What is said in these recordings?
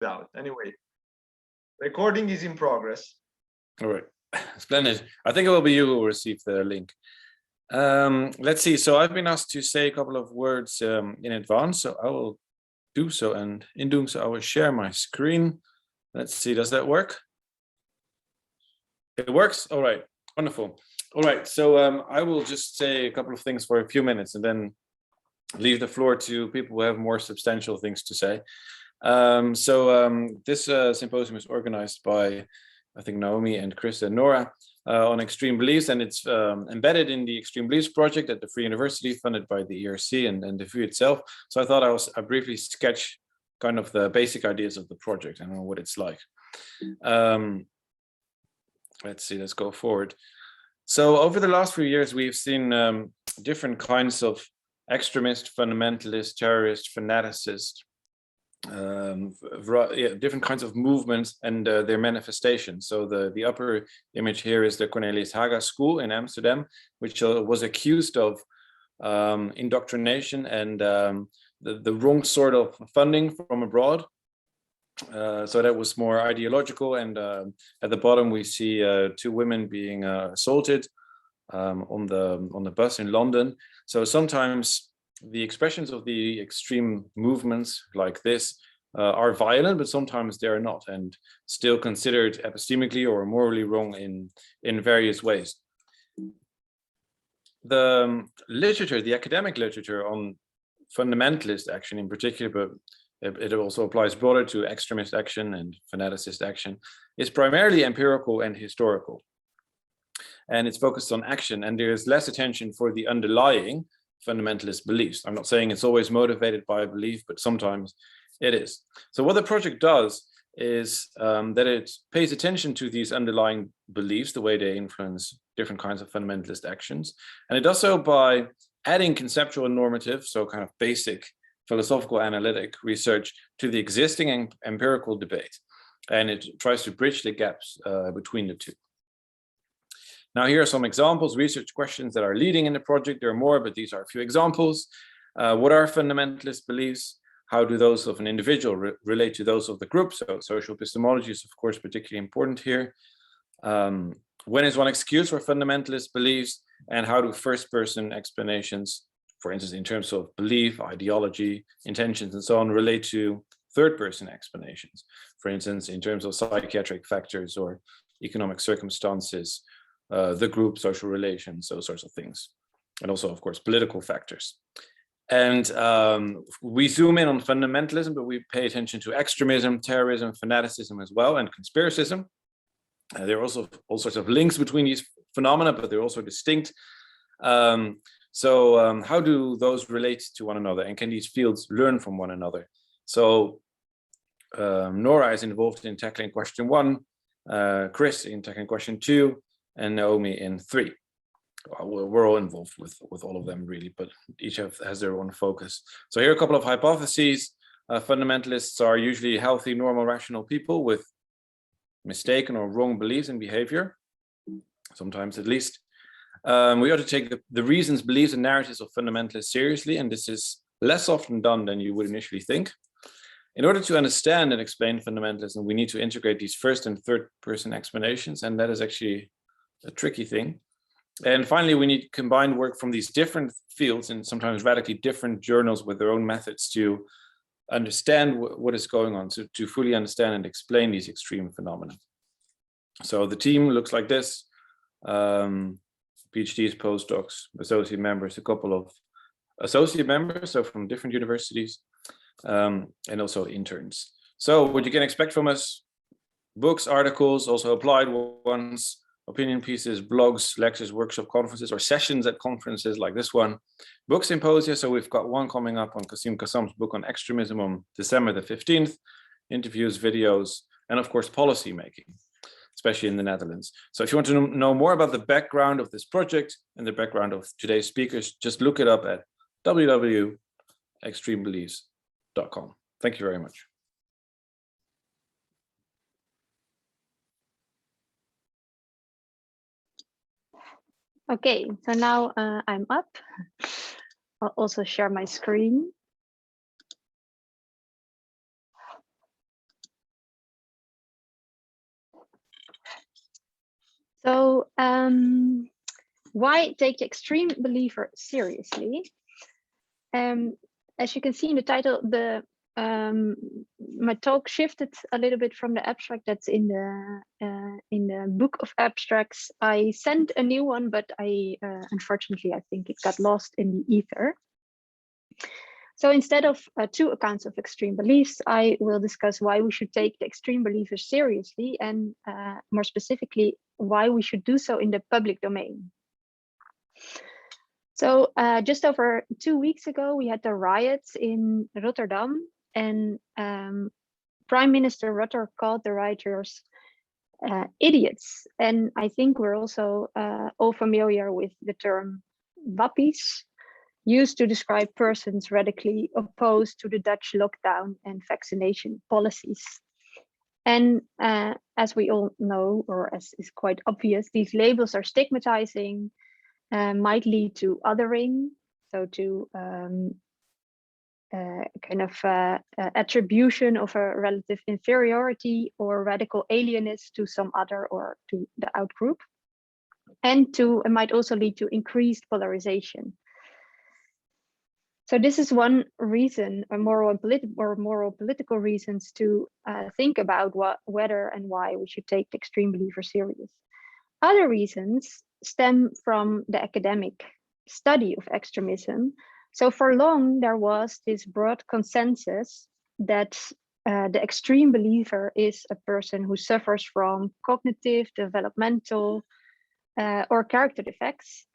doubt. Anyway, recording is in progress. All right, splendid. I think it will be you who will receive the link. Let's see. So I've been asked to say a couple of words in advance, so I will do so. And in doing so, I will share my screen. Let's see, does that work? It works? All right, wonderful. All right, so I will just say a couple of things for a few minutes and then leave the floor to people who have more substantial things to say. This symposium is organized by, I think, Naomi and Chris and Nora on extreme beliefs, and it's embedded in the Extreme Beliefs Project at the Free University, funded by the ERC and the VU itself. So I thought I briefly sketch kind of the basic ideas of the project and what it's like. Let's see, let's go forward. So over the last few years, we've seen different kinds of extremist, fundamentalist, terrorist, fanaticist, different kinds of movements and their manifestations. So the upper image here is the Cornelius Haga School in Amsterdam, which was accused of indoctrination and the wrong sort of funding from abroad. So that was more ideological, and at the bottom we see two women being assaulted on the bus in London. So sometimes the expressions of the extreme movements like this are violent, but sometimes they are not, and still considered epistemically or morally wrong in various ways. The literature, the academic literature on fundamentalist action in particular, but it also applies broader to extremist action and fanaticist action, is primarily empirical and historical. And it's focused on action, and there's less attention for the underlying fundamentalist beliefs. I'm not saying it's always motivated by a belief, but sometimes it is. So what the project does is that it pays attention to these underlying beliefs, the way they influence different kinds of fundamentalist actions. And it does so by adding conceptual and normative, so kind of basic philosophical analytic research to the existing empirical debate. And it tries to bridge the gaps between the two. Now, here are some examples, research questions that are leading in the project. There are more, but these are a few examples. What are fundamentalist beliefs? How do those of an individual relate to those of the group? So social epistemology is, of course, particularly important here. When is one excused for fundamentalist beliefs? And how do first-person explanations, for instance, in terms of belief, ideology, intentions, and so on, relate to third-person explanations? For instance, in terms of psychiatric factors or economic circumstances, the group, social relations, those sorts of things. And also, of course, political factors. And we zoom in on fundamentalism, but we pay attention to extremism, terrorism, fanaticism as well, and conspiracism. There are also all sorts of links between these phenomena, but they're also distinct. How do those relate to one another, and can these fields learn from one another? So Nora is involved in tackling question 1, Chris in tackling question 2, and Naomi in 3. We're all involved with all of them, really, but each has their own focus. So here are a couple of hypotheses. Fundamentalists are usually healthy, normal, rational people with mistaken or wrong beliefs and behavior, sometimes at least. We ought to take the reasons, beliefs, and narratives of fundamentalists seriously, and this is less often done than you would initially think. In order to understand and explain fundamentalism, we need to integrate these first and third person explanations, and that is actually a tricky thing. And finally, we need combined work from these different fields and sometimes radically different journals with their own methods to understand what is going on, to fully understand and explain these extreme phenomena. So the team looks like this. PhDs, postdocs, associate members, a couple of associate members, so from different universities, and also interns. So what you can expect from us: books, articles, also applied ones, opinion pieces, blogs, lectures, workshop, conferences, or sessions at conferences like this one. Book symposia, so we've got one coming up on Qasim Qassam's book on extremism on December the 15th, interviews, videos, and of course policy making, especially in the Netherlands. So if you want to know more about the background of this project and the background of today's speakers, just look it up at www.extremebeliefs.com. Thank you very much. Okay, so now I'm up. I'll also share my screen. So why take the extreme believer seriously? As you can see in the title, my talk shifted a little bit from the abstract that's in the book of abstracts. I sent a new one, but unfortunately I think it got lost in the ether. So instead of 2 accounts of extreme beliefs, I will discuss why we should take the extreme believers seriously, and more specifically, why we should do so in the public domain. So just over 2 weeks ago, we had the riots in Rotterdam, and Prime Minister Rutte called the rioters idiots. And I think we're also all familiar with the term wappies, used to describe persons radically opposed to the Dutch lockdown and vaccination policies. And as we all know, or as is quite obvious, these labels are stigmatizing, might lead to othering, so to attribution of a relative inferiority or radical alienness to some other or to the outgroup, and it might also lead to increased polarization. So this is one reason, moral and political reasons to think about whether and why we should take the extreme believer serious. Other reasons stem from the academic study of extremism. So for long, there was this broad consensus that the extreme believer is a person who suffers from cognitive, developmental, or character defects,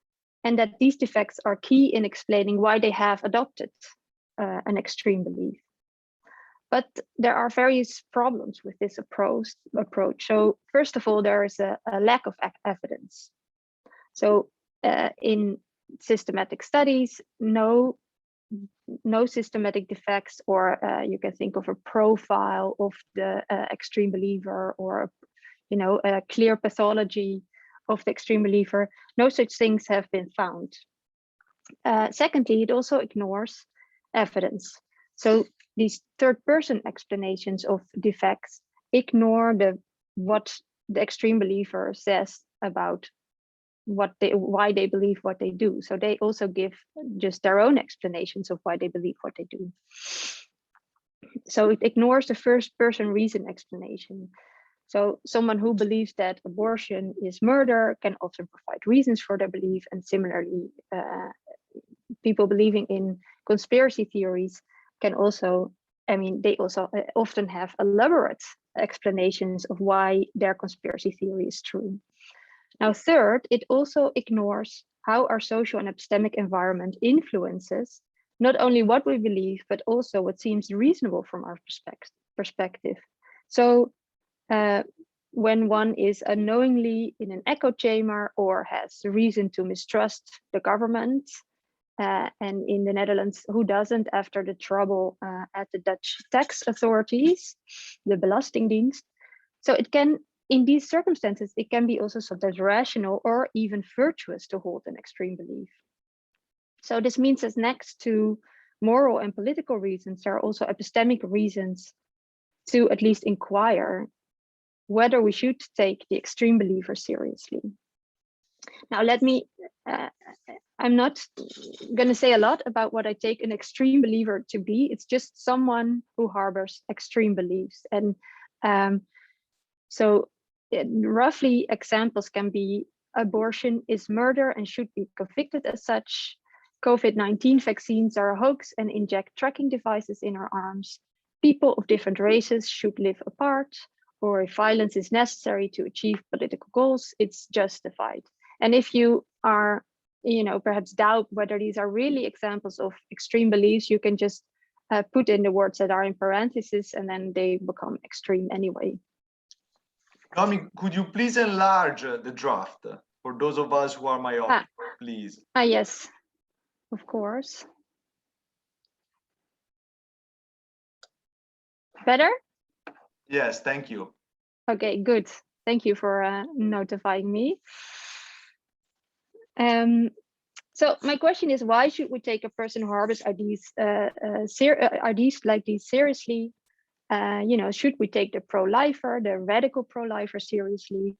and that these defects are key in explaining why they have adopted an extreme belief. But there are various problems with this approach. So first of all, there is a lack of evidence. So in systematic studies, no systematic defects, or you can think of a profile of the extreme believer, or a clear pathology of the extreme believer. No such things have been found. Secondly, it also ignores evidence. So these third-person explanations of defects ignore what the extreme believer says about why they believe what they do. So they also give just their own explanations of why they believe what they do. So it ignores the first-person reason explanation. So someone who believes that abortion is murder can also provide reasons for their belief. And similarly, people believing in conspiracy theories can also, they also often have elaborate explanations of why their conspiracy theory is true. Now, third, it also ignores how our social and epistemic environment influences not only what we believe, but also what seems reasonable from our perspective. So when one is unknowingly in an echo chamber or has reason to mistrust the government, and in the Netherlands, who doesn't after the trouble at the Dutch tax authorities, the Belastingdienst. So it can, in these circumstances, it can be also sometimes rational or even virtuous to hold an extreme belief. So this means that next to moral and political reasons, there are also epistemic reasons to at least inquire whether we should take the extreme believer seriously. Now, I'm not going to say a lot about what I take an extreme believer to be. It's just someone who harbors extreme beliefs. And roughly examples can be abortion is murder and should be convicted as such. COVID-19 vaccines are a hoax and inject tracking devices in our arms. People of different races should live apart, or if violence is necessary to achieve political goals, it's justified. And if you are, perhaps doubt whether these are really examples of extreme beliefs, you can just put in the words that are in parentheses, and then they become extreme anyway. Romy, could you please enlarge the draft for those of us who are myopic, please? Yes, of course. Better? Yes, thank you. Okay, good. Thank you for notifying me. So my question is, why should we take a person who harbors ideas like these seriously? Should we take the pro-lifer, the radical pro-lifer seriously?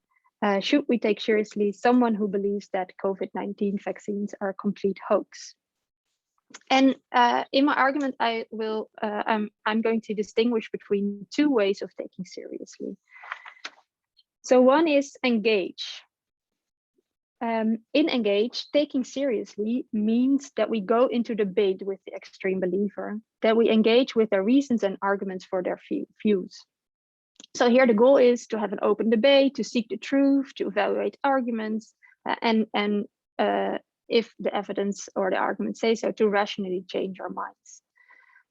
should we take seriously someone who believes that COVID-19 vaccines are a complete hoax? And in my argument, I'm going to distinguish between two ways of taking seriously. So one is engage. In engage, taking seriously means that we go into debate with the extreme believer, that we engage with their reasons and arguments for their views. So here the goal is to have an open debate, to seek the truth, to evaluate arguments, and if the evidence or the argument say so, to rationally change our minds.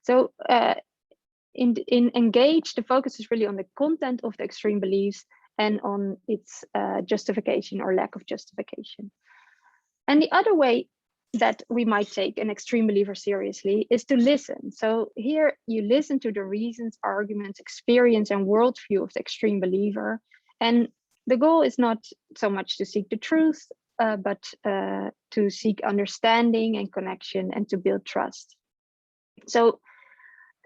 So in engage, the focus is really on the content of the extreme beliefs and on its justification or lack of justification. And the other way that we might take an extreme believer seriously is to listen. So here you listen to the reasons, arguments, experience, and worldview of the extreme believer. And the goal is not so much to seek the truth, but to seek understanding and connection and to build trust. So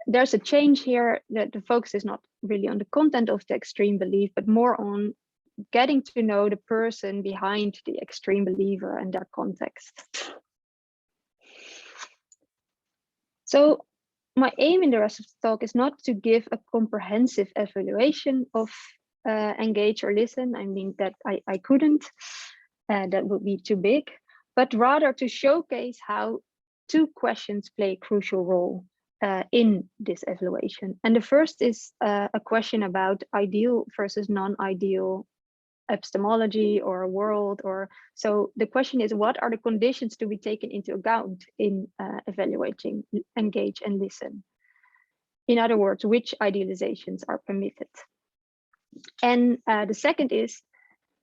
there's a change here, that the focus is not really on the content of the extreme belief, but more on getting to know the person behind the extreme believer and their context. So my aim in the rest of the talk is not to give a comprehensive evaluation of engage or listen. I mean that I couldn't, that would be too big, but rather to showcase how two questions play a crucial role in this evaluation. And the first is a question about ideal versus non-ideal epistemology or a world, or so the question is, what are the conditions to be taken into account in evaluating engage and listen? In other words, which idealizations are permitted? And the second is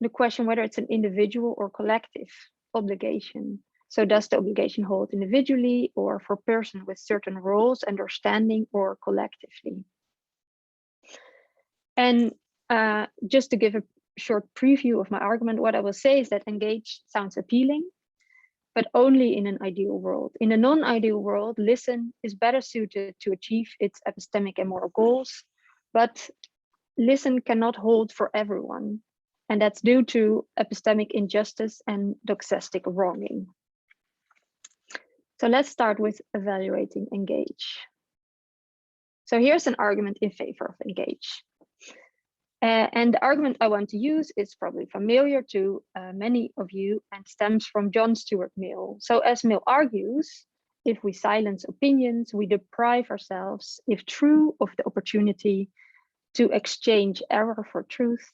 the question whether it's an individual or collective obligation. So does the obligation hold individually or for person with certain roles, understanding, or collectively? And just to give a short preview of my argument, what I will say is that engage sounds appealing, but only in an ideal world. In a non-ideal world, listen is better suited to achieve its epistemic and moral goals, but listen cannot hold for everyone. And that's due to epistemic injustice and doxastic wronging. So let's start with evaluating engage. So here's an argument in favor of engage. And the argument I want to use is probably familiar to many of you and stems from John Stuart Mill. So as Mill argues, if we silence opinions, we deprive ourselves, if true, of the opportunity to exchange error for truth,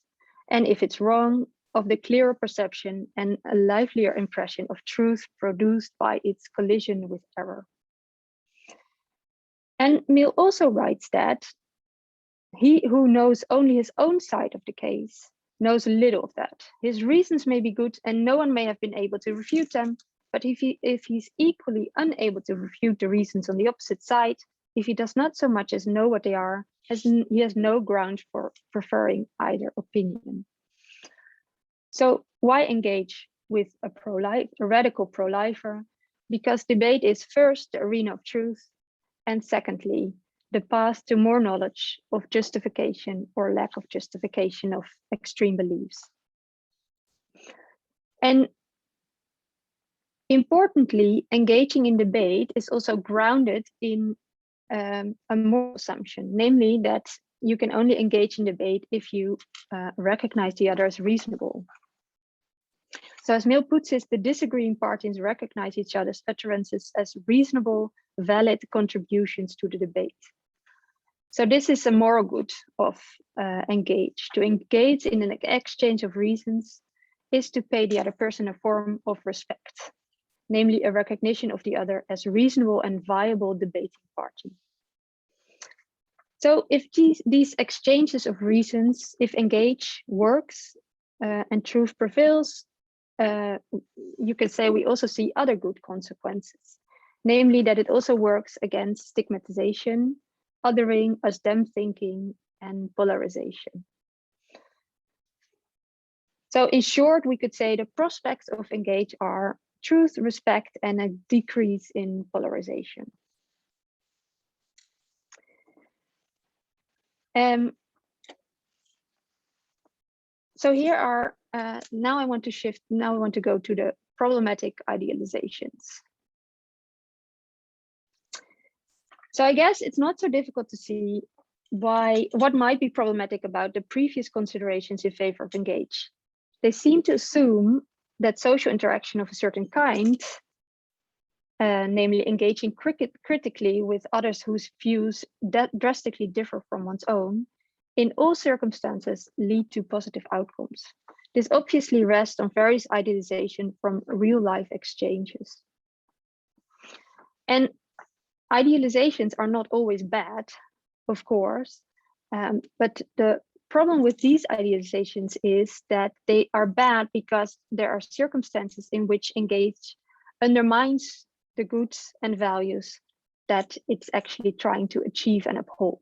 and if it's wrong, of the clearer perception and a livelier impression of truth produced by its collision with error. And Mill also writes that he who knows only his own side of the case knows little of that. His reasons may be good and no one may have been able to refute them, but if he's equally unable to refute the reasons on the opposite side, if he does not so much as know what they are, he has no ground for preferring either opinion. So why engage with a radical pro-lifer? Because debate is first the arena of truth, and secondly, the path to more knowledge of justification or lack of justification of extreme beliefs. And importantly, engaging in debate is also grounded in a moral assumption, namely that you can only engage in debate if you recognize the other as reasonable. So as Mill puts it, the disagreeing parties recognize each other's utterances as reasonable, valid contributions to the debate. So this is a moral good of engage. To engage in an exchange of reasons is to pay the other person a form of respect, namely a recognition of the other as a reasonable and viable debating party. So if these exchanges of reasons, if engage works and truth prevails, you could say we also see other good consequences, namely that it also works against stigmatization, othering, us them thinking, and polarization. So in short, we could say the prospects of engage are truth, respect, and a decrease in polarization. So here are now I want to shift. Now I want to go to the problematic idealizations. So I guess it's not so difficult to see what might be problematic about the previous considerations in favor of engage. They seem to assume that social interaction of a certain kind, namely engaging critically with others whose views drastically differ from one's own, in all circumstances lead to positive outcomes. This obviously rests on various idealization from real life exchanges. And idealizations are not always bad, of course, but the problem with these idealizations is that they are bad because there are circumstances in which engage undermines the goods and values that it's actually trying to achieve and uphold.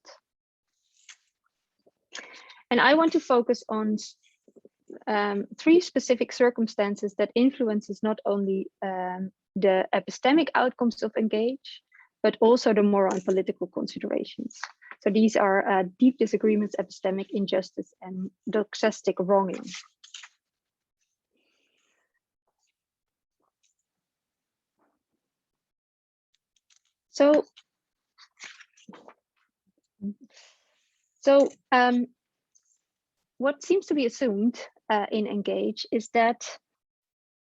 And I want to focus on three specific circumstances that influences not only the epistemic outcomes of engage, but also the moral and political considerations. So these are deep disagreements, epistemic injustice, and doxastic wronging. So what seems to be assumed in engage is that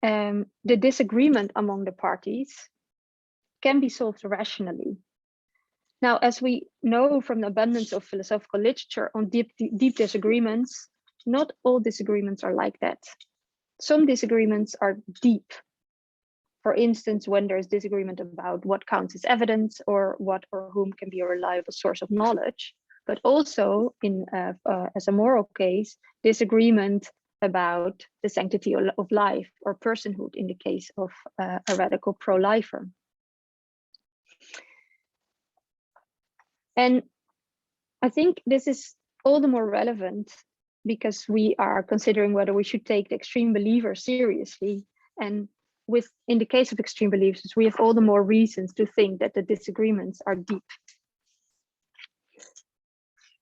the disagreement among the parties can be solved rationally. Now, as we know from the abundance of philosophical literature on deep disagreements, not all disagreements are like that. Some disagreements are deep. For instance, when there's disagreement about what counts as evidence or what or whom can be a reliable source of knowledge, but also in as a moral case, disagreement about the sanctity of life or personhood in the case of a radical pro-lifer. And I think this is all the more relevant because we are considering whether we should take the extreme believers seriously. And in the case of extreme believers, we have all the more reasons to think that the disagreements are deep.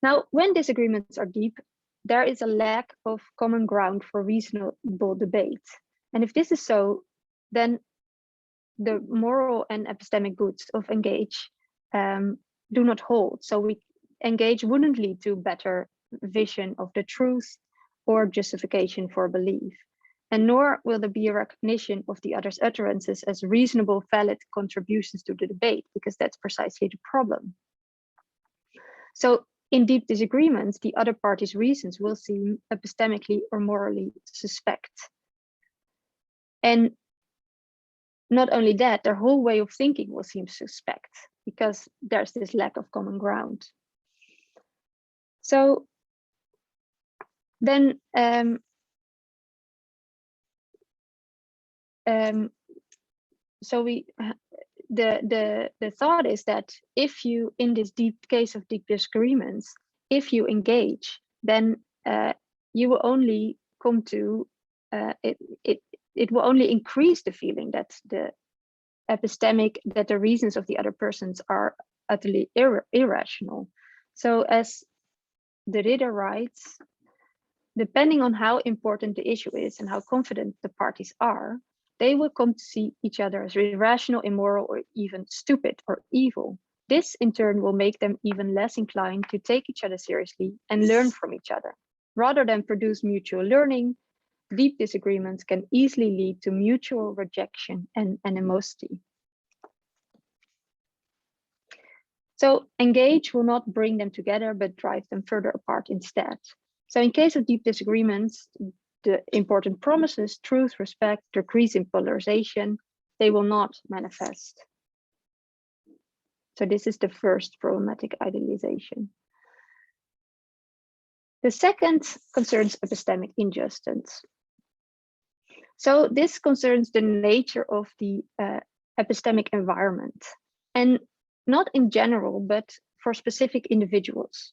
Now, when disagreements are deep, there is a lack of common ground for reasonable debate. And if this is so, then the moral and epistemic goods of engage do not hold. So engage wouldn't lead to better vision of the truth or justification for belief. And nor will there be a recognition of the other's utterances as reasonable, valid contributions to the debate, because that's precisely the problem. So in deep disagreements, the other party's reasons will seem epistemically or morally suspect. And not only that, their whole way of thinking will seem suspect because there's this lack of common ground. So then the thought is that if you, in this case of deep disagreements, if you engage, then you will only come to it will only increase the feeling that the reasons of the other persons are utterly irrational. So as the Ridder writes, depending on how important the issue is and how confident the parties are, they will come to see each other as irrational, immoral, or even stupid or evil. This in turn will make them even less inclined to take each other seriously and learn from each other. Rather than produce mutual learning, deep disagreements can easily lead to mutual rejection and animosity. So engage will not bring them together, but drive them further apart instead. So in case of deep disagreements, the important promises, truth, respect, decrease in polarization, they will not manifest. So this is the first problematic idealization. The second concerns epistemic injustice. So this concerns the nature of the epistemic environment, and not in general, but for specific individuals.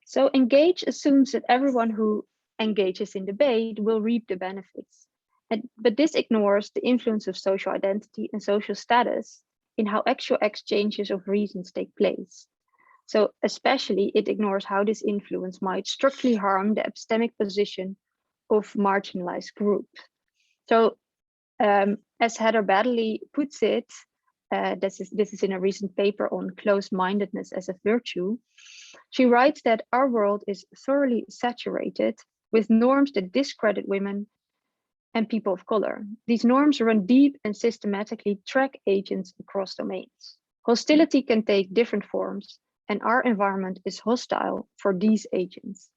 So engage assumes that everyone who engages in debate will reap the benefits. But this ignores the influence of social identity and social status in how actual exchanges of reasons take place. So especially it ignores how this influence might structurally harm the epistemic position of marginalized groups. So as Heather Baddeley puts it, this is in a recent paper on closed-mindedness as a virtue. She writes that our world is thoroughly saturated with norms that discredit women and people of color. These norms run deep and systematically track agents across domains. Hostility can take different forms, and our environment is hostile for these agents.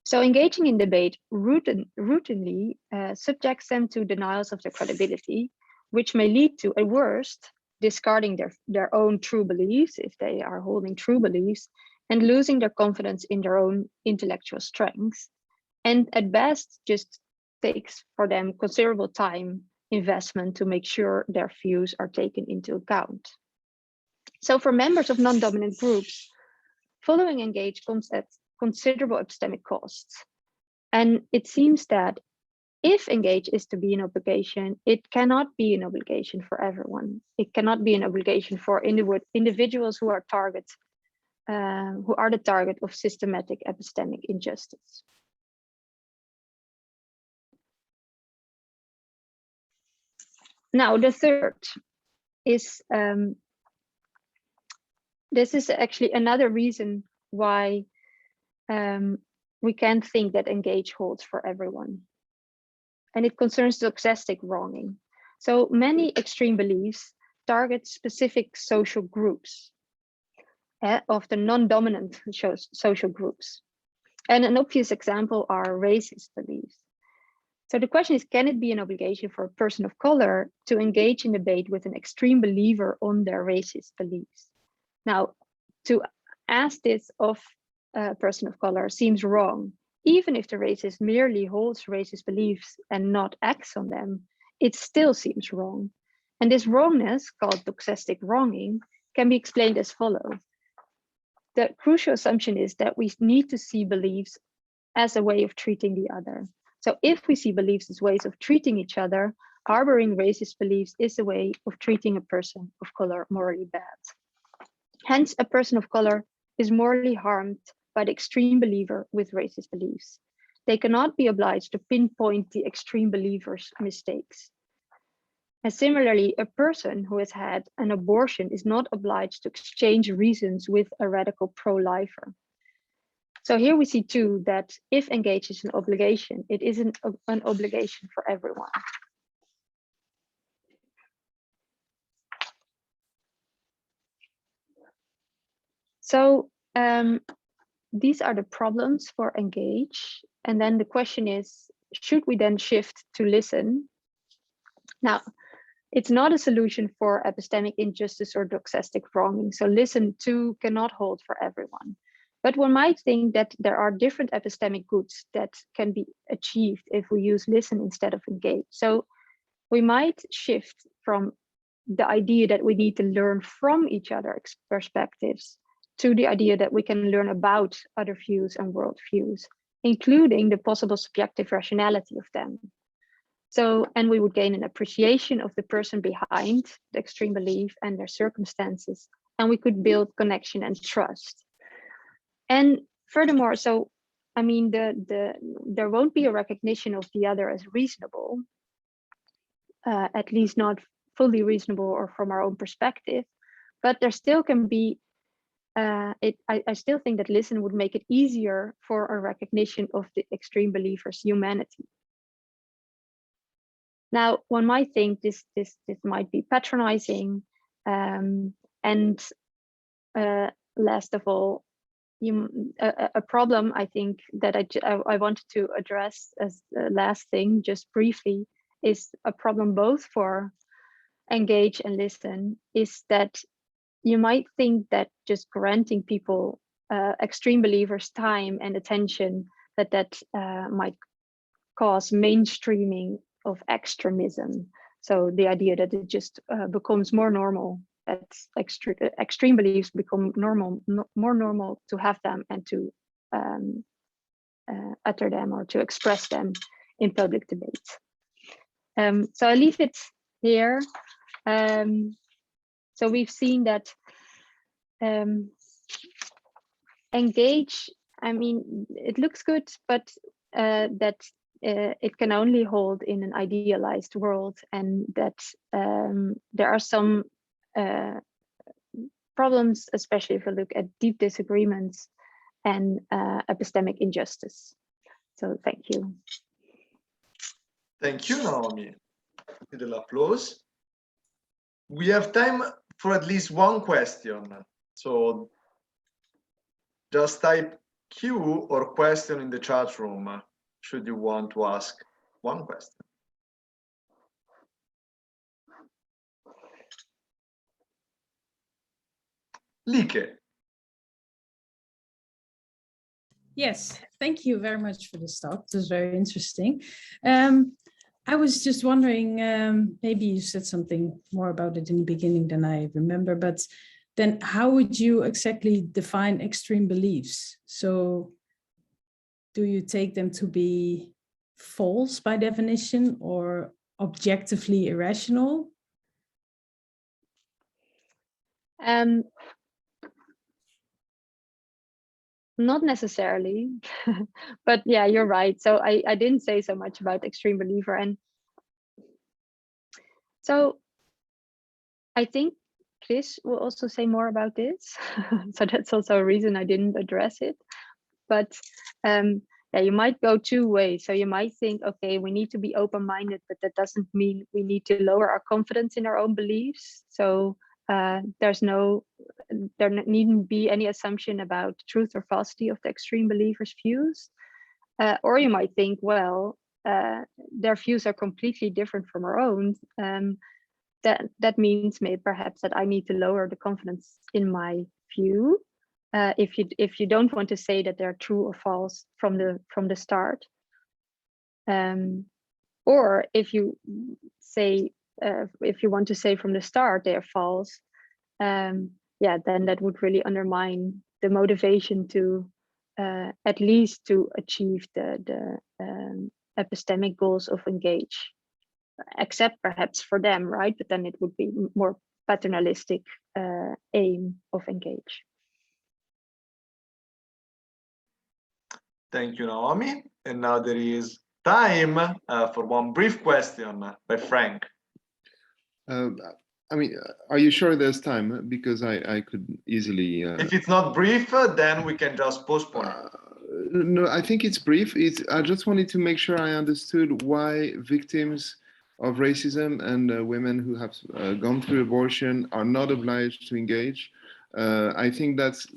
So engaging in debate routinely subjects them to denials of their credibility, which may lead to, at worst, discarding their own true beliefs, if they are holding true beliefs, and losing their confidence in their own intellectual strengths. And at best, just takes for them considerable time investment to make sure their views are taken into account. So for members of non-dominant groups, following engage comes at considerable epistemic costs. And it seems that if engage is to be an obligation, it cannot be an obligation for everyone. It cannot be an obligation for individuals who are the target of systematic epistemic injustice. Now, the third is, this is actually another reason why we can't think that engage holds for everyone. And it concerns doxastic wronging. So many extreme beliefs target specific social groups, of the non-dominant social groups. And an obvious example are racist beliefs. So the question is, can it be an obligation for a person of color to engage in debate with an extreme believer on their racist beliefs? Now, to ask this of a person of color seems wrong. Even if the racist merely holds racist beliefs and not acts on them, it still seems wrong. And this wrongness, called doxastic wronging, can be explained as follows. The crucial assumption is that we need to see beliefs as a way of treating the other. So if we see beliefs as ways of treating each other, harboring racist beliefs is a way of treating a person of color morally bad. Hence, a person of color is morally harmed by the extreme believer with racist beliefs. They cannot be obliged to pinpoint the extreme believer's mistakes. And similarly, a person who has had an abortion is not obliged to exchange reasons with a radical pro-lifer. So here we see too that if engage is an obligation, it isn't an obligation for everyone. So these are the problems for engage. And then the question is, should we then shift to listen? Now, it's not a solution for epistemic injustice or doxastic wronging. So listen to cannot hold for everyone. But one might think that there are different epistemic goods that can be achieved if we use listen instead of engage. So we might shift from the idea that we need to learn from each other's perspectives to the idea that we can learn about other views and worldviews, including the possible subjective rationality of them. So, and we would gain an appreciation of the person behind the extreme belief and their circumstances, and we could build connection and trust. And furthermore, so, I mean, there won't be a recognition of the other as reasonable, at least not fully reasonable or from our own perspective, but there still can be, I still think that listen would make it easier for a recognition of the extreme believer's humanity. Now, one might think this might be patronizing, and last of all, a problem I think that I wanted to address as the last thing, just briefly, is a problem both for engage and listen, is that you might think that just granting people extreme believers time and attention, that might cause mainstreaming of extremism. So the idea that it just becomes more normal, that extreme beliefs become normal, more normal to have them and to utter them or to express them in public debate. So I leave it here. So we've seen that engage, I mean, it looks good, but that it can only hold in an idealized world, and that there are some problems, especially if we look at deep disagreements and epistemic injustice. So thank you. Thank you, Naomi. With the applause. We have time for at least one question. So just type Q or question in the chat room, should you want to ask one question. Like. Yes, thank you very much for this talk. It was very interesting. I was just wondering, maybe you said something more about it in the beginning than I remember, but then how would you exactly define extreme beliefs? So do you take them to be false by definition or objectively irrational? Not necessarily, but yeah, you're right. So I didn't say so much about extreme believer. And so I think Chris will also say more about this. So that's also a reason I didn't address it. But yeah, you might go two ways. So you might think, okay, we need to be open-minded, but that doesn't mean we need to lower our confidence in our own beliefs. So there needn't be any assumption about truth or falsity of the extreme believers' views. Or you might think, well, their views are completely different from our own. That means maybe perhaps that I need to lower the confidence in my view. If you don't want to say that they're true or false from the start, or if you say if you want to say from the start they're false, yeah, then that would really undermine the motivation to at least to achieve the epistemic goals of Engage, except perhaps for them, right? But then it would be more paternalistic aim of Engage. Thank you, Naomi. And now there is time for one brief question by Frank. I mean, are you sure there's time? Because I could easily... If it's not brief, then we can just postpone it. No, I think it's brief. I just wanted to make sure I understood why victims of racism and women who have gone through abortion are not obliged to engage. I think that's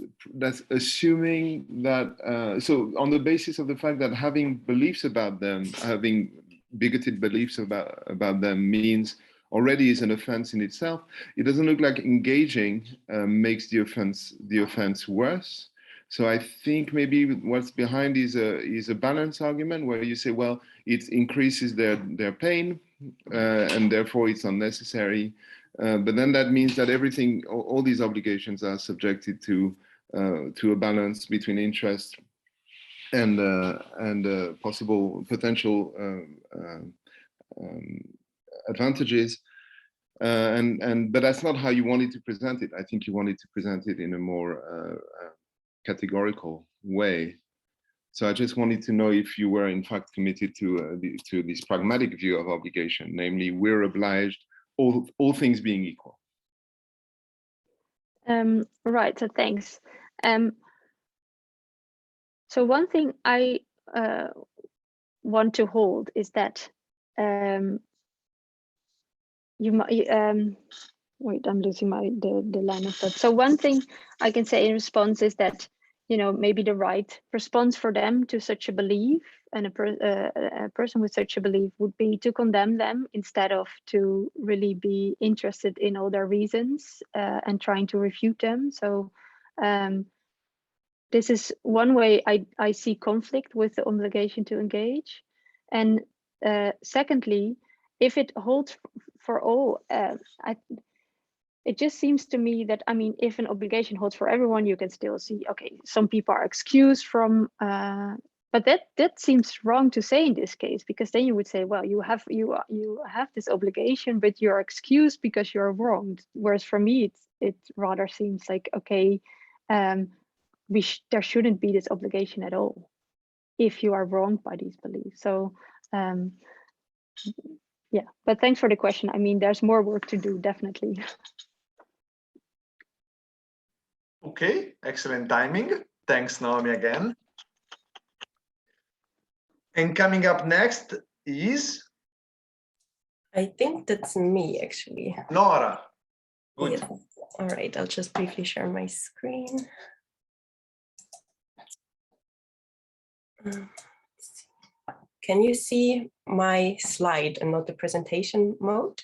assuming that, so on the basis of the fact that having beliefs about them, having bigoted beliefs about them means already is an offense in itself. It doesn't look like engaging makes the offense worse. So I think maybe what's behind is a balance argument where you say, well, it increases their pain and therefore it's unnecessary. But then that means that everything, all these obligations are subjected to a balance between interest and potential advantages. But that's not how you wanted to present it. I think you wanted to present it in a more categorical way. So I just wanted to know if you were in fact committed to this pragmatic view of obligation, namely we're obliged, all things being equal. Right, so thanks. So one thing I want to hold is that you might, wait, I'm losing the line of thought. So one thing I can say in response is that, you know, maybe the right response for them to such a belief and a person with such a belief would be to condemn them instead of to really be interested in all their reasons and trying to refute them. So this is one way I see conflict with the obligation to engage. And secondly, if it holds for all, it just seems to me that, I mean, if an obligation holds for everyone, you can still see, okay, some people are excused from, but that seems wrong to say in this case, because then you would say, well, you have this obligation, but you're excused because you're wronged. Whereas for me, it rather seems like, okay, there shouldn't be this obligation at all. if you are wronged by these beliefs. So yeah, but thanks for the question. I mean, there's more work to do, definitely. Okay, excellent timing. Thanks, Naomi, again. And coming up next is I think that's me, actually. Nora. Good. Yeah. All right, I'll just briefly share my screen. Can you see my slide and not the presentation mode?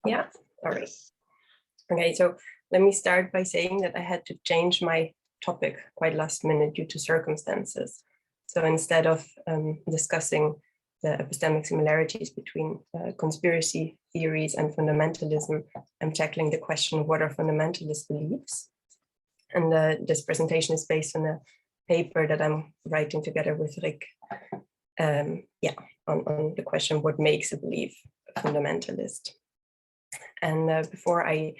Yeah, all right. Okay, so let me start by saying that I had to change my topic quite last minute due to circumstances. So instead of discussing the epistemic similarities between conspiracy theories and fundamentalism, I'm tackling the question, what are fundamentalist beliefs? And this presentation is based on a paper that I'm writing together with Rick, on the question, what makes a belief a fundamentalist? And before I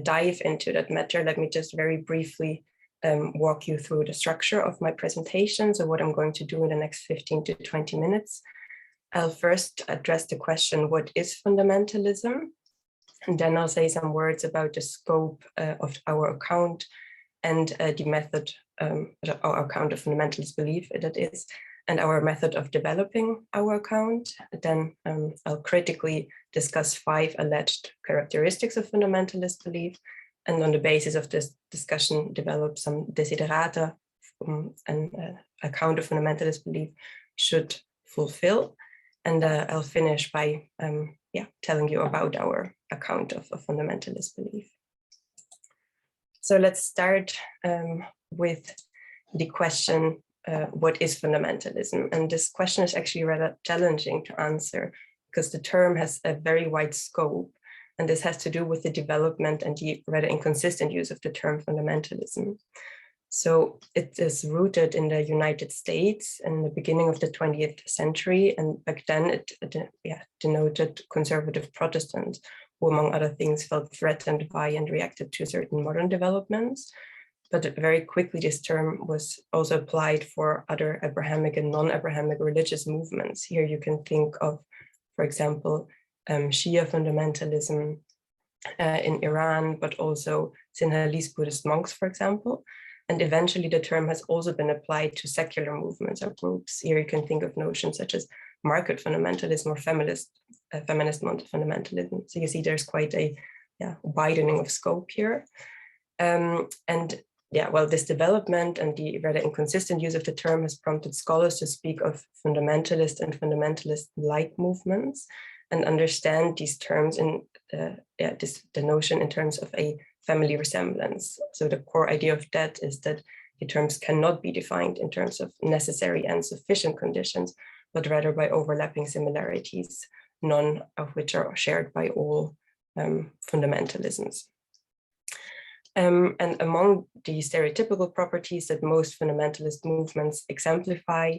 dive into that matter, let me just very briefly walk you through the structure of my presentation. So what I'm going to do in the next 15 to 20 minutes, I'll first address the question, what is fundamentalism? And then I'll say some words about the scope of our account and the method, our account of fundamentalist belief, that is, and our method of developing our account. Then I'll critically discuss 5 alleged characteristics of fundamentalist belief, and on the basis of this discussion, develop some desiderata an account of fundamentalist belief should fulfill. And I'll finish by telling you about our account of fundamentalist belief. So let's start with the question, what is fundamentalism? And this question is actually rather challenging to answer because the term has a very wide scope. And this has to do with the development and the rather inconsistent use of the term fundamentalism. So it is rooted in the United States in the beginning of the 20th century. And back then it denoted conservative Protestants who, among other things, felt threatened by and reacted to certain modern developments. But very quickly, this term was also applied for other Abrahamic and non-Abrahamic religious movements. Here you can think of, for example, Shia fundamentalism in Iran, but also Sinhalese Buddhist monks, for example. And eventually the term has also been applied to secular movements or groups. Here you can think of notions such as market fundamentalism or feminist fundamentalism. So you see there's quite a widening of scope here. This development and the rather inconsistent use of the term has prompted scholars to speak of fundamentalist and fundamentalist-like movements and understand these terms in the notion in terms of a family resemblance. So the core idea of that is that the terms cannot be defined in terms of necessary and sufficient conditions, but rather by overlapping similarities, none of which are shared by all fundamentalisms. And among the stereotypical properties that most fundamentalist movements exemplify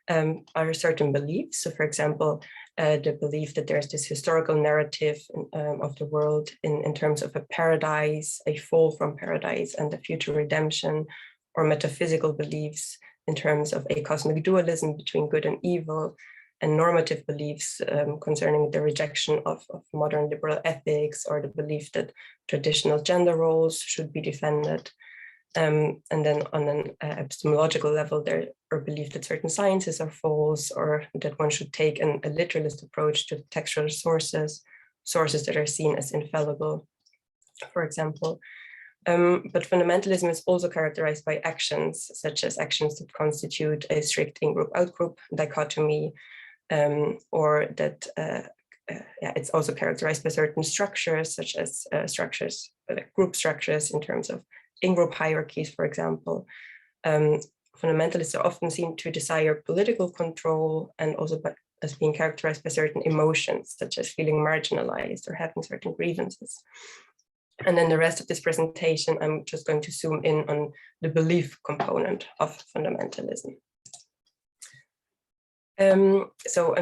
are certain beliefs. So for example, the belief that there's this historical narrative of the world in terms of a paradise, a fall from paradise and a future redemption, or metaphysical beliefs in terms of a cosmic dualism between good and evil, and normative beliefs concerning the rejection of modern liberal ethics, or the belief that traditional gender roles should be defended. And then on an epistemological level, there are belief that certain sciences are false, or that one should take a literalist approach to textual sources that are seen as infallible, for example. But fundamentalism is also characterized by actions, such as actions that constitute a strict in-group, out-group dichotomy, or that it's also characterized by certain structures, such as group structures in terms of in-group hierarchies, for example. Fundamentalists are often seen to desire political control, and also as being characterized by certain emotions, such as feeling marginalized or having certain grievances. And then the rest of this presentation, I'm just going to zoom in on the belief component of fundamentalism. And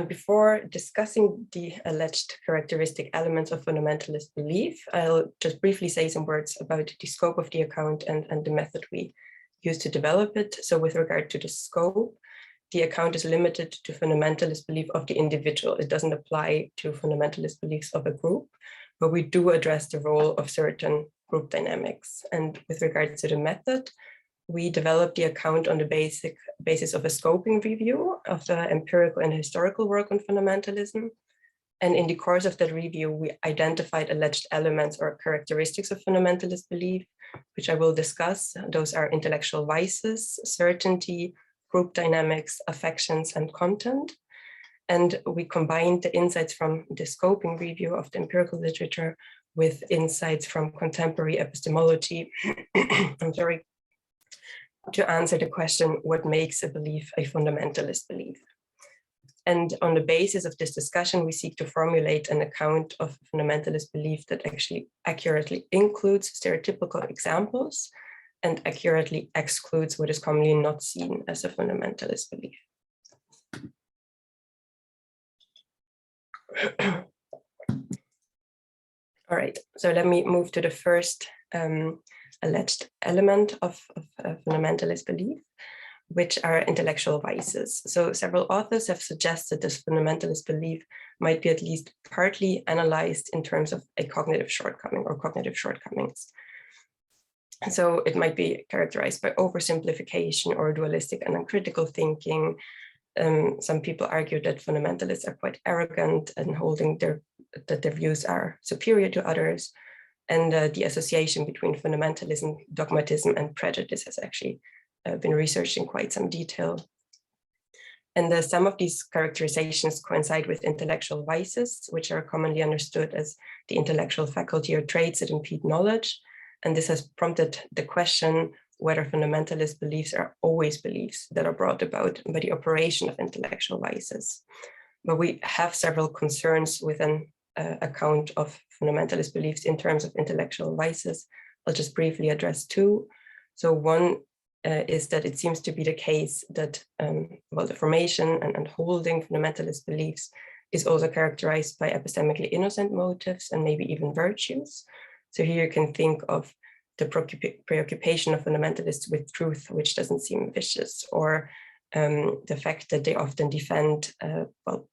before discussing the alleged characteristic elements of fundamentalist belief, I'll just briefly say some words about the scope of the account and the method we used to develop it. So with regard to the scope, the account is limited to fundamentalist belief of the individual. It doesn't apply to fundamentalist beliefs of a group, but we do address the role of certain group dynamics. And with regards to the method, we developed the account on the basis of a scoping review of the empirical and historical work on fundamentalism. And in the course of that review, we identified alleged elements or characteristics of fundamentalist belief, which I will discuss. Those are intellectual vices, certainty, group dynamics, affections, and content. And we combined the insights from the scoping review of the empirical literature with insights from contemporary epistemology, I'm sorry, to answer the question, what makes a belief a fundamentalist belief? And on the basis of this discussion, we seek to formulate an account of fundamentalist belief that actually accurately includes stereotypical examples and accurately excludes what is commonly not seen as a fundamentalist belief. All right, so let me move to the first alleged element of fundamentalist belief, which are intellectual vices. So several authors have suggested this fundamentalist belief might be at least partly analyzed in terms of a cognitive shortcoming or cognitive shortcomings. So it might be characterized by oversimplification or dualistic and uncritical thinking. Some people argue that fundamentalists are quite arrogant and holding that their views are superior to others. And the association between fundamentalism, dogmatism, and prejudice has actually been researched in quite some detail. And some of these characterizations coincide with intellectual vices, which are commonly understood as the intellectual faculty or traits that impede knowledge. And this has prompted the question whether fundamentalist beliefs are always beliefs that are brought about by the operation of intellectual vices. But we have several concerns with an account of fundamentalist beliefs in terms of intellectual vices. I'll just briefly address two. So one is that it seems to be the case that the formation and holding fundamentalist beliefs is also characterized by epistemically innocent motives and maybe even virtues. So here you can think of the preoccupation of fundamentalists with truth, which doesn't seem vicious, or the fact that they often defend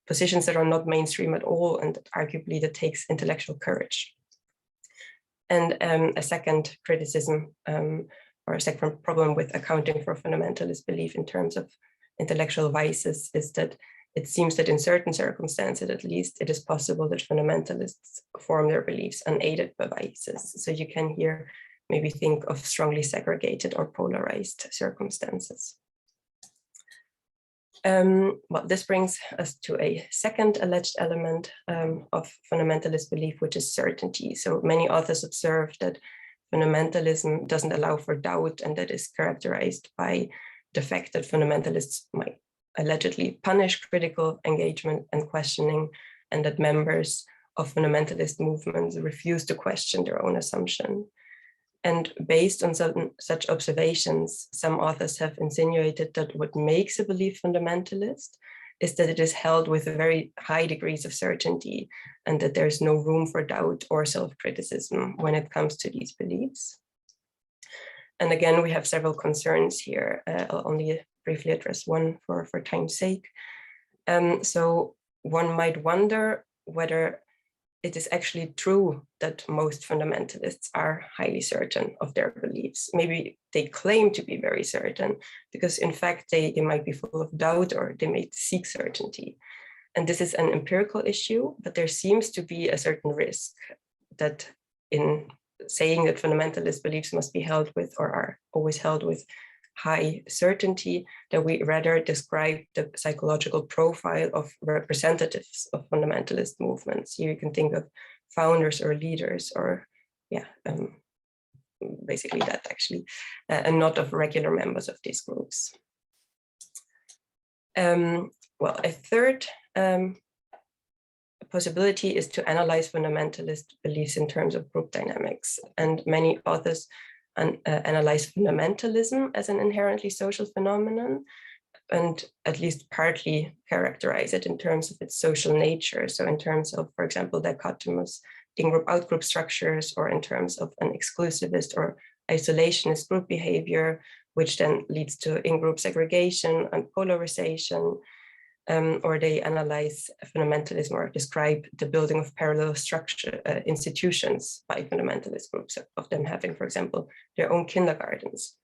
positions that are not mainstream at all, and arguably that takes intellectual courage. And a second criticism or a second problem with accounting for fundamentalist belief in terms of intellectual vices is that it seems that in certain circumstances, at least, it is possible that fundamentalists form their beliefs unaided by vices. So you can here maybe think of strongly segregated or polarized circumstances. Well, this brings us to a second alleged element of fundamentalist belief, which is certainty. So many authors observe that fundamentalism doesn't allow for doubt, and that is characterized by the fact that fundamentalists might allegedly punish critical engagement and questioning, and that members of fundamentalist movements refuse to question their own assumption. And based on such observations, some authors have insinuated that what makes a belief fundamentalist is that it is held with very high degrees of certainty, and that there's no room for doubt or self-criticism when it comes to these beliefs. And again, we have several concerns here. I'll only briefly address one for time's sake. So one might wonder whether it is actually true that most fundamentalists are highly certain of their beliefs. Maybe they claim to be very certain, because in fact, they might be full of doubt, or they may seek certainty. And this is an empirical issue, but there seems to be a certain risk that in saying that fundamentalist beliefs must be held with, or are always held with, high certainty, that we rather describe the psychological profile of representatives of fundamentalist movements. Here you can think of founders or leaders, or basically that actually, and not of regular members of these groups. Well, a third possibility is to analyze fundamentalist beliefs in terms of group dynamics, and many authors analyze fundamentalism as an inherently social phenomenon, and at least partly characterize it in terms of its social nature. So in terms of, for example, dichotomous in-group out-group structures, or in terms of an exclusivist or isolationist group behavior, which then leads to in-group segregation and polarization, or they analyze fundamentalism or describe the building of parallel structure institutions by fundamentalist groups, of them having, for example, their own kindergartens.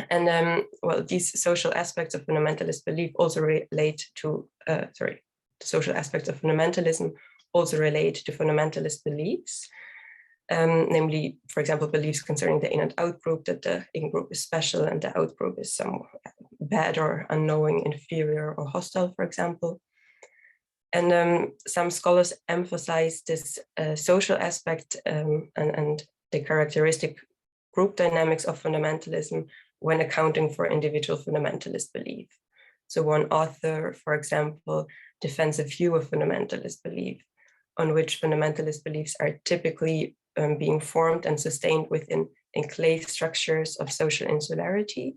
And well, these social aspects of fundamentalist belief also relate to, the social aspects of fundamentalism also relate to fundamentalist beliefs. Namely, for example, beliefs concerning the in and out group, that the in group is special and the out group is some bad or unknowing, inferior or hostile, for example. And some scholars emphasize this social aspect and the characteristic group dynamics of fundamentalism when accounting for individual fundamentalist belief. So one author, for example, defends a view of fundamentalist belief on which fundamentalist beliefs are typically being formed and sustained within enclave structures of social insularity,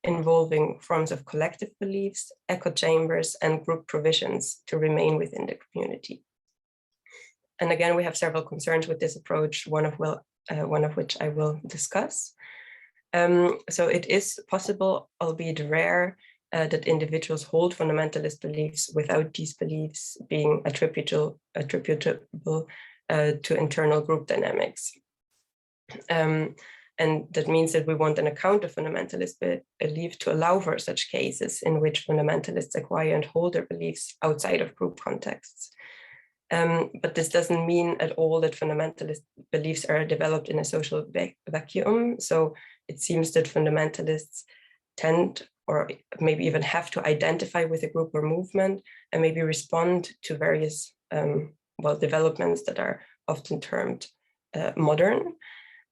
involving forms of collective beliefs, echo chambers, and group provisions to remain within the community. And again, we have several concerns with this approach, one of which I will discuss. So it is possible, albeit rare, that individuals hold fundamentalist beliefs without these beliefs being attributable to internal group dynamics. And that means that we want an account of fundamentalist belief to allow for such cases in which fundamentalists acquire and hold their beliefs outside of group contexts. But this doesn't mean at all that fundamentalist beliefs are developed in a social vacuum. So it seems that fundamentalists tend, or maybe even have, to identify with a group or movement and maybe respond to various developments that are often termed modern.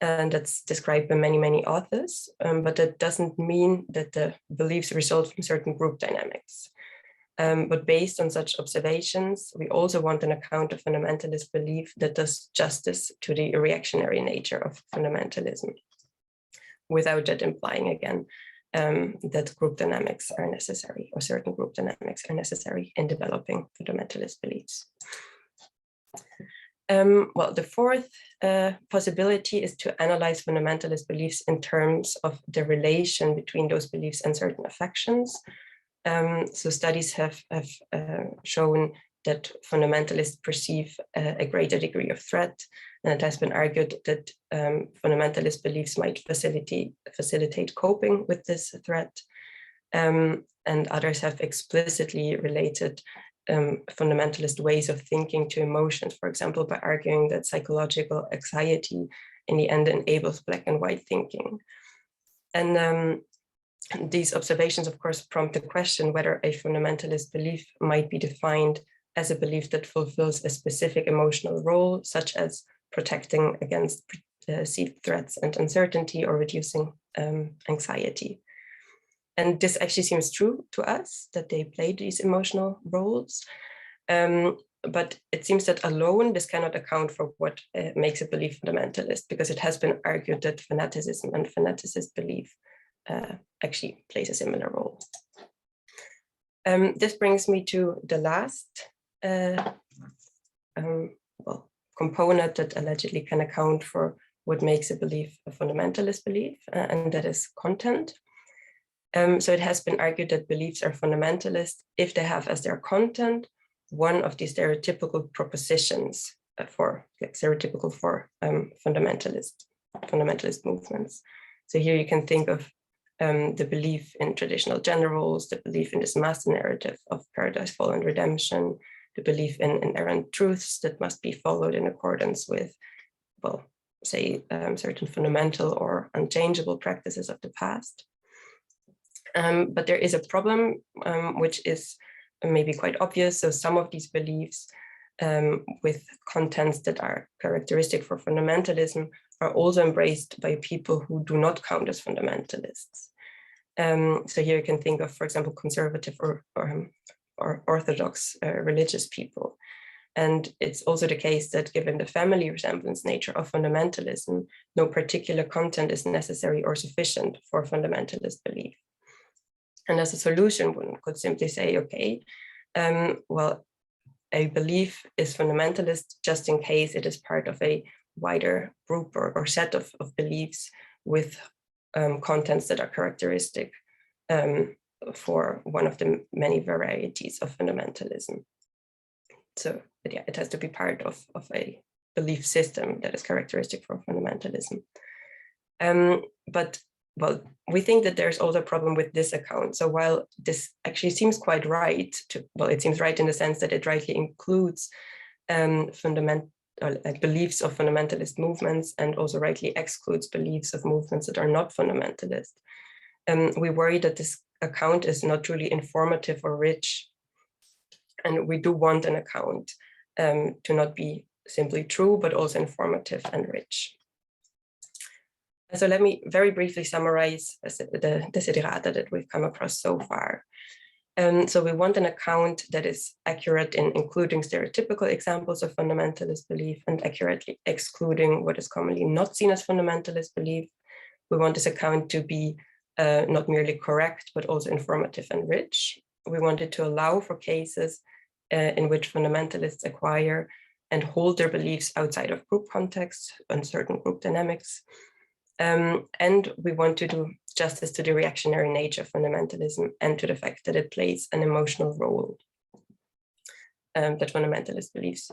And that's described by many, many authors, but that doesn't mean that the beliefs result from certain group dynamics. But based on such observations, we also want an account of fundamentalist belief that does justice to the reactionary nature of fundamentalism, without that implying, again, that group dynamics are necessary, or certain group dynamics are necessary in developing fundamentalist beliefs. Well, the fourth possibility is to analyze fundamentalist beliefs in terms of the relation between those beliefs and certain affections. So studies have shown that fundamentalists perceive a greater degree of threat, and it has been argued that fundamentalist beliefs might facilitate coping with this threat. And others have explicitly related fundamentalist ways of thinking to emotions, for example, by arguing that psychological anxiety in the end enables black and white thinking. And these observations, of course, prompt the question whether a fundamentalist belief might be defined as a belief that fulfills a specific emotional role, such as protecting against perceived threats and uncertainty, or reducing anxiety. And this actually seems true to us, that they play these emotional roles. But it seems that alone, this cannot account for what makes a belief fundamentalist, because it has been argued that fanaticism and fanaticist belief actually plays a similar role. This brings me to the last component that allegedly can account for what makes a belief a fundamentalist belief, and that is content. So it has been argued that beliefs are fundamentalist if they have as their content one of the stereotypical propositions stereotypical for fundamentalist movements. So here you can think of the belief in traditional gender roles, the belief in this master narrative of paradise, fall, and redemption, the belief in inerrant truths that must be followed in accordance with, well, say, certain fundamental or unchangeable practices of the past. But there is a problem, which is maybe quite obvious. So some of these beliefs with contents that are characteristic for fundamentalism are also embraced by people who do not count as fundamentalists. So here you can think of, for example, conservative or orthodox religious people. And it's also the case that given the family resemblance nature of fundamentalism, no particular content is necessary or sufficient for fundamentalist belief. And as a solution, one could simply say, okay, well, a belief is fundamentalist just in case it is part of a wider group or set of beliefs with contents that are characteristic for one of the many varieties of fundamentalism. So yeah, it has to be part of a belief system that is characteristic for fundamentalism. But well, we think that there's also a problem with this account. So while this actually seems quite right, it seems right in the sense that it rightly includes beliefs of fundamentalist movements and also rightly excludes beliefs of movements that are not fundamentalist. We worry that this account is not truly informative or rich, and we do want an account to not be simply true, but also informative and rich. So let me very briefly summarize the desiderata that we've come across so far. So we want an account that is accurate in including stereotypical examples of fundamentalist belief and accurately excluding what is commonly not seen as fundamentalist belief. We want this account to be not merely correct, but also informative and rich. We want it to allow for cases in which fundamentalists acquire and hold their beliefs outside of group context and certain group dynamics. And we want to do justice to the reactionary nature of fundamentalism and to the fact that it plays an emotional role, that fundamentalist beliefs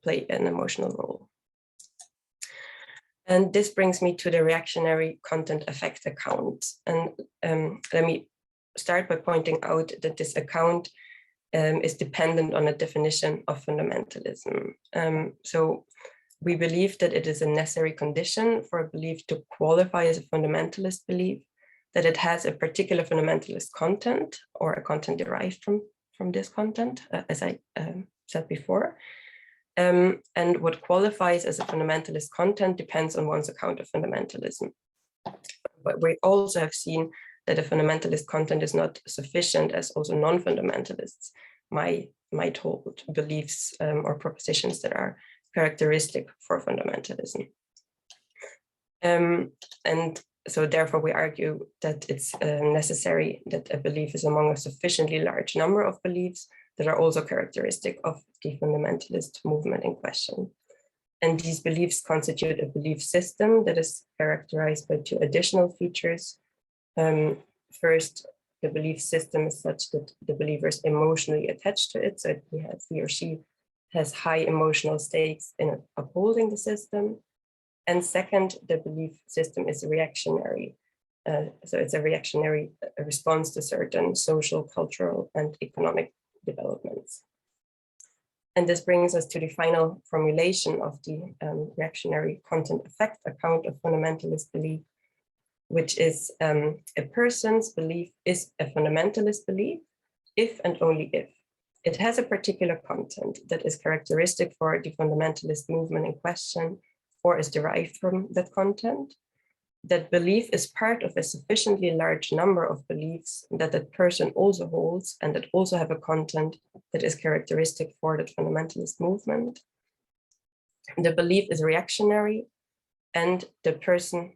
play an emotional role. And this brings me to the reactionary content effect account. And let me start by pointing out that this account is dependent on a definition of fundamentalism. So we believe that it is a necessary condition for a belief to qualify as a fundamentalist belief, that it has a particular fundamentalist content or a content derived from this content, as I said before. And what qualifies as a fundamentalist content depends on one's account of fundamentalism. But we also have seen that a fundamentalist content is not sufficient, as also non-fundamentalists might hold beliefs or propositions that are characteristic for fundamentalism. And so therefore we argue that it's necessary that a belief is among a sufficiently large number of beliefs that are also characteristic of the fundamentalist movement in question. And these beliefs constitute a belief system that is characterized by two additional features. First, the belief system is such that the believer is emotionally attached to it, so he or she has high emotional stakes in upholding the system. And second, the belief system is reactionary. So it's a reactionary response to certain social, cultural, and economic developments. And this brings us to the final formulation of the reactionary content effect account of fundamentalist belief, which is a person's belief is a fundamentalist belief if and only if it has a particular content that is characteristic for the fundamentalist movement in question or is derived from that content. That belief is part of a sufficiently large number of beliefs that that person also holds and that also have a content that is characteristic for that fundamentalist movement. The belief is reactionary and the person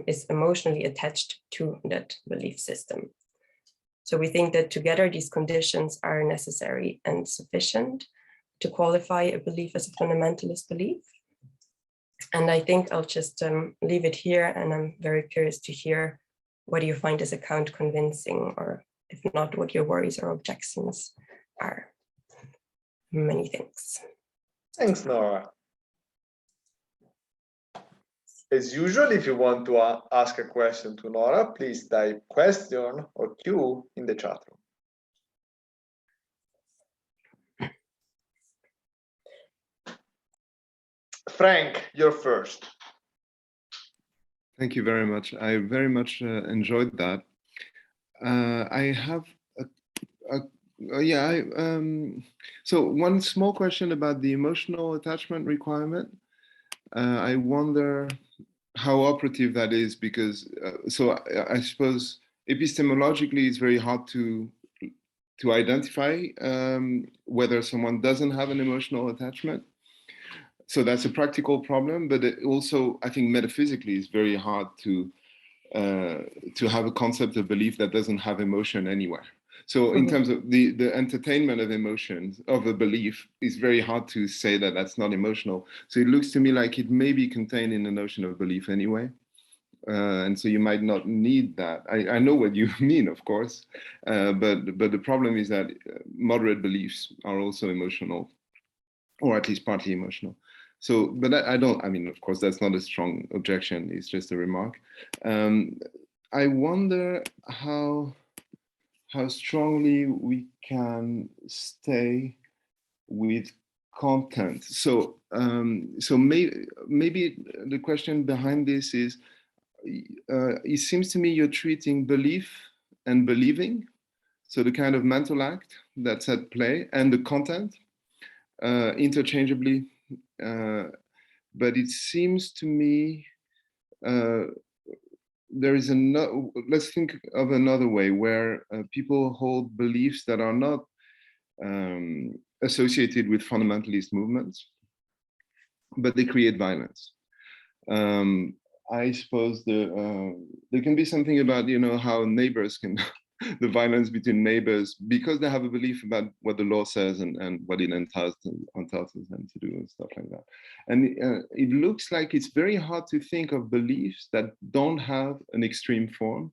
is emotionally attached to that belief system. So we think that together these conditions are necessary and sufficient to qualify a belief as a fundamentalist belief. And I think I'll just leave it here, and I'm very curious to hear whether you find this account convincing, or if not, what your worries or objections are. Many thanks. Thanks, Nora. As usual, if you want to ask a question to Nora, please type question or Q in the chat room. Frank, you're first. Thank you very much. I very much enjoyed that. I have so one small question about the emotional attachment requirement. I wonder how operative that is, because so I suppose epistemologically it's very hard to identify whether someone doesn't have an emotional attachment. So that's a practical problem, but it also, I think metaphysically it's very hard to have a concept of belief that doesn't have emotion anywhere. So in terms of the entertainment of emotions, of a belief, it's very hard to say that that's not emotional. So it looks to me like it may be contained in the notion of belief anyway. and so you might not need that. I know what you mean, of course, but the problem is that moderate beliefs are also emotional, or at least partly emotional. So, but I don't, I mean, of course, that's not a strong objection, it's just a remark. I wonder how strongly we can stay with content. So, so maybe the question behind this is, it seems to me you're treating belief and believing, so the kind of mental act that's at play, and the content interchangeably. But it seems to me there is another, let's think of another way where people hold beliefs that are not associated with fundamentalist movements, but they create violence. I suppose there can be something about, you know, how neighbors can, the violence between neighbors, because they have a belief about what the law says and what it entitles them to do and stuff like that. And it looks like it's very hard to think of beliefs that don't have an extreme form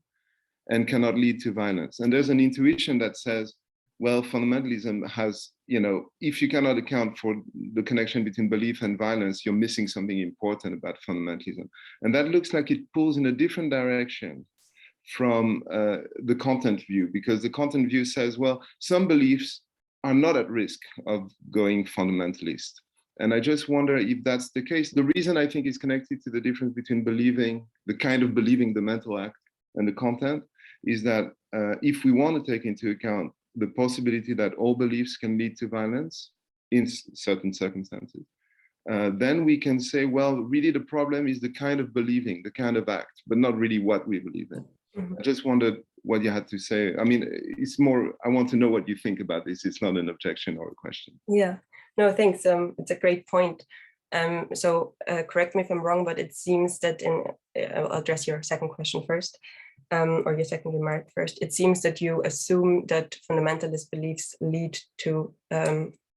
and cannot lead to violence. And there's an intuition that says, well, fundamentalism has, you know, if you cannot account for the connection between belief and violence, you're missing something important about fundamentalism. And that looks like it pulls in a different direction from the content view, because the content view says, well, some beliefs are not at risk of going fundamentalist. And I just wonder if that's the case. The reason I think is connected to the difference between believing, the kind of believing, the mental act, and the content, is that if we want to take into account the possibility that all beliefs can lead to violence in certain circumstances, then we can say, well, really the problem is the kind of believing, the kind of act, but not really what we believe in. I just wondered what you had to say. I mean, it's more, I want to know what you think about this. It's not an objection or a question. Yeah, no, thanks. It's a great point. So correct me if I'm wrong, but it seems that I'll address your second question first, or your second remark first. It seems that you assume that fundamentalist beliefs lead to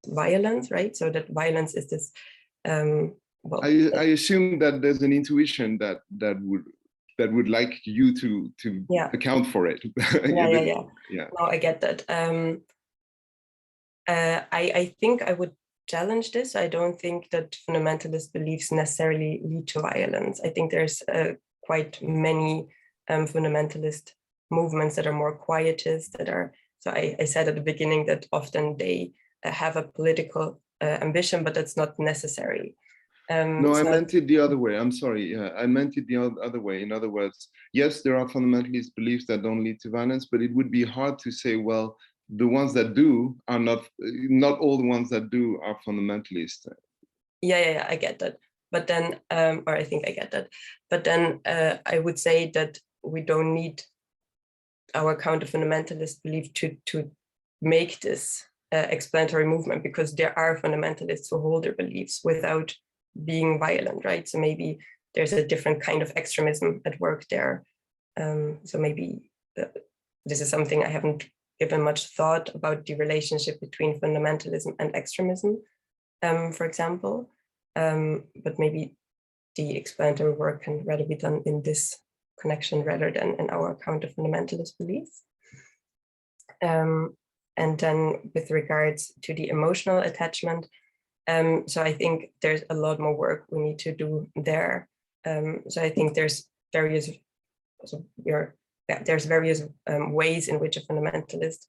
violence, right? So that violence is this. Well, I assume that there's an intuition that would like you to account for it. Yeah. No, I get that. I think I would challenge this. I don't think that fundamentalist beliefs necessarily lead to violence. I think there's quite many fundamentalist movements that are more quietist, that are, so I said at the beginning that often they have a political ambition, but that's not necessary. No, I meant it the other way. I'm sorry. Yeah, I meant it the other way. In other words, yes, there are fundamentalist beliefs that don't lead to violence, but it would be hard to say, well, the ones that do are not all the ones that do are fundamentalist. Yeah, I get that. But then, or I think I get that. But then I would say that we don't need our counter-fundamentalist belief to make this explanatory movement, because there are fundamentalists who hold their beliefs without being violent, right? So maybe there's a different kind of extremism at work there. So maybe this is something I haven't given much thought about, the relationship between fundamentalism and extremism, for example. But maybe the explanatory work can rather be done in this connection rather than in our counter-fundamentalist beliefs. And then with regards to the emotional attachment, so I think there's a lot more work we need to do there. So I think there's various, ways in which a fundamentalist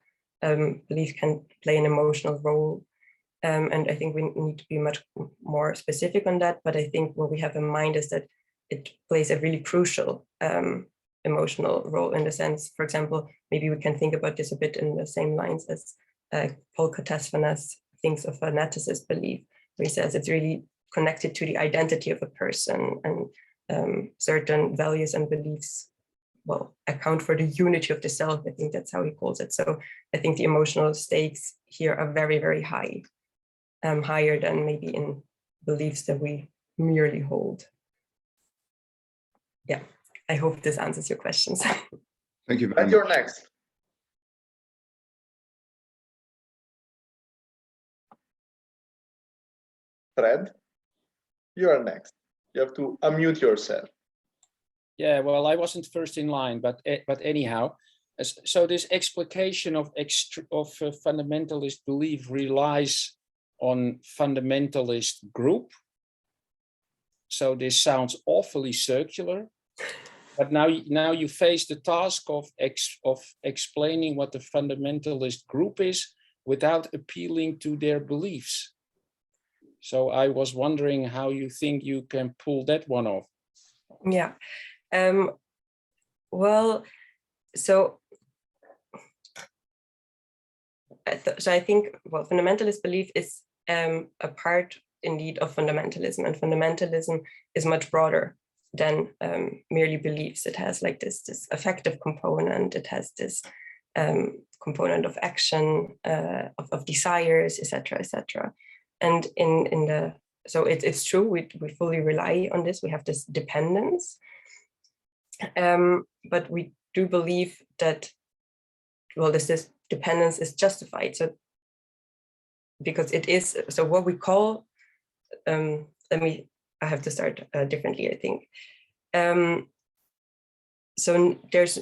belief can play an emotional role. And I think we need to be much more specific on that. But I think what we have in mind is that it plays a really crucial emotional role, in the sense, for example, maybe we can think about this a bit in the same lines as Paul Katasvanas thinks of a fanaticist belief, where he says it's really connected to the identity of a person, and certain values and beliefs, well, account for the unity of the self. I think that's how he calls it. So I think the emotional stakes here are very, very high, higher than maybe in beliefs that we merely hold. Yeah, I hope this answers your questions. Thank you very much. You're next. Fred, you are next. You have to unmute yourself. Yeah, well, I wasn't first in line, but anyhow, so this explication of fundamentalist belief relies on fundamentalist group. So this sounds awfully circular, but now you face the task of explaining what the fundamentalist group is without appealing to their beliefs. So I was wondering how you think you can pull that one off. Yeah. Well, so I think, well, fundamentalist belief is a part indeed of fundamentalism, and fundamentalism is much broader than merely beliefs. It has like this affective component. It has this component of action, of desires, etc., etc. And so it's true, we fully rely on this. We have this dependence, but we do believe that, well, this dependence is justified. So because it is, so what we call, I have to start differently, I think. So there's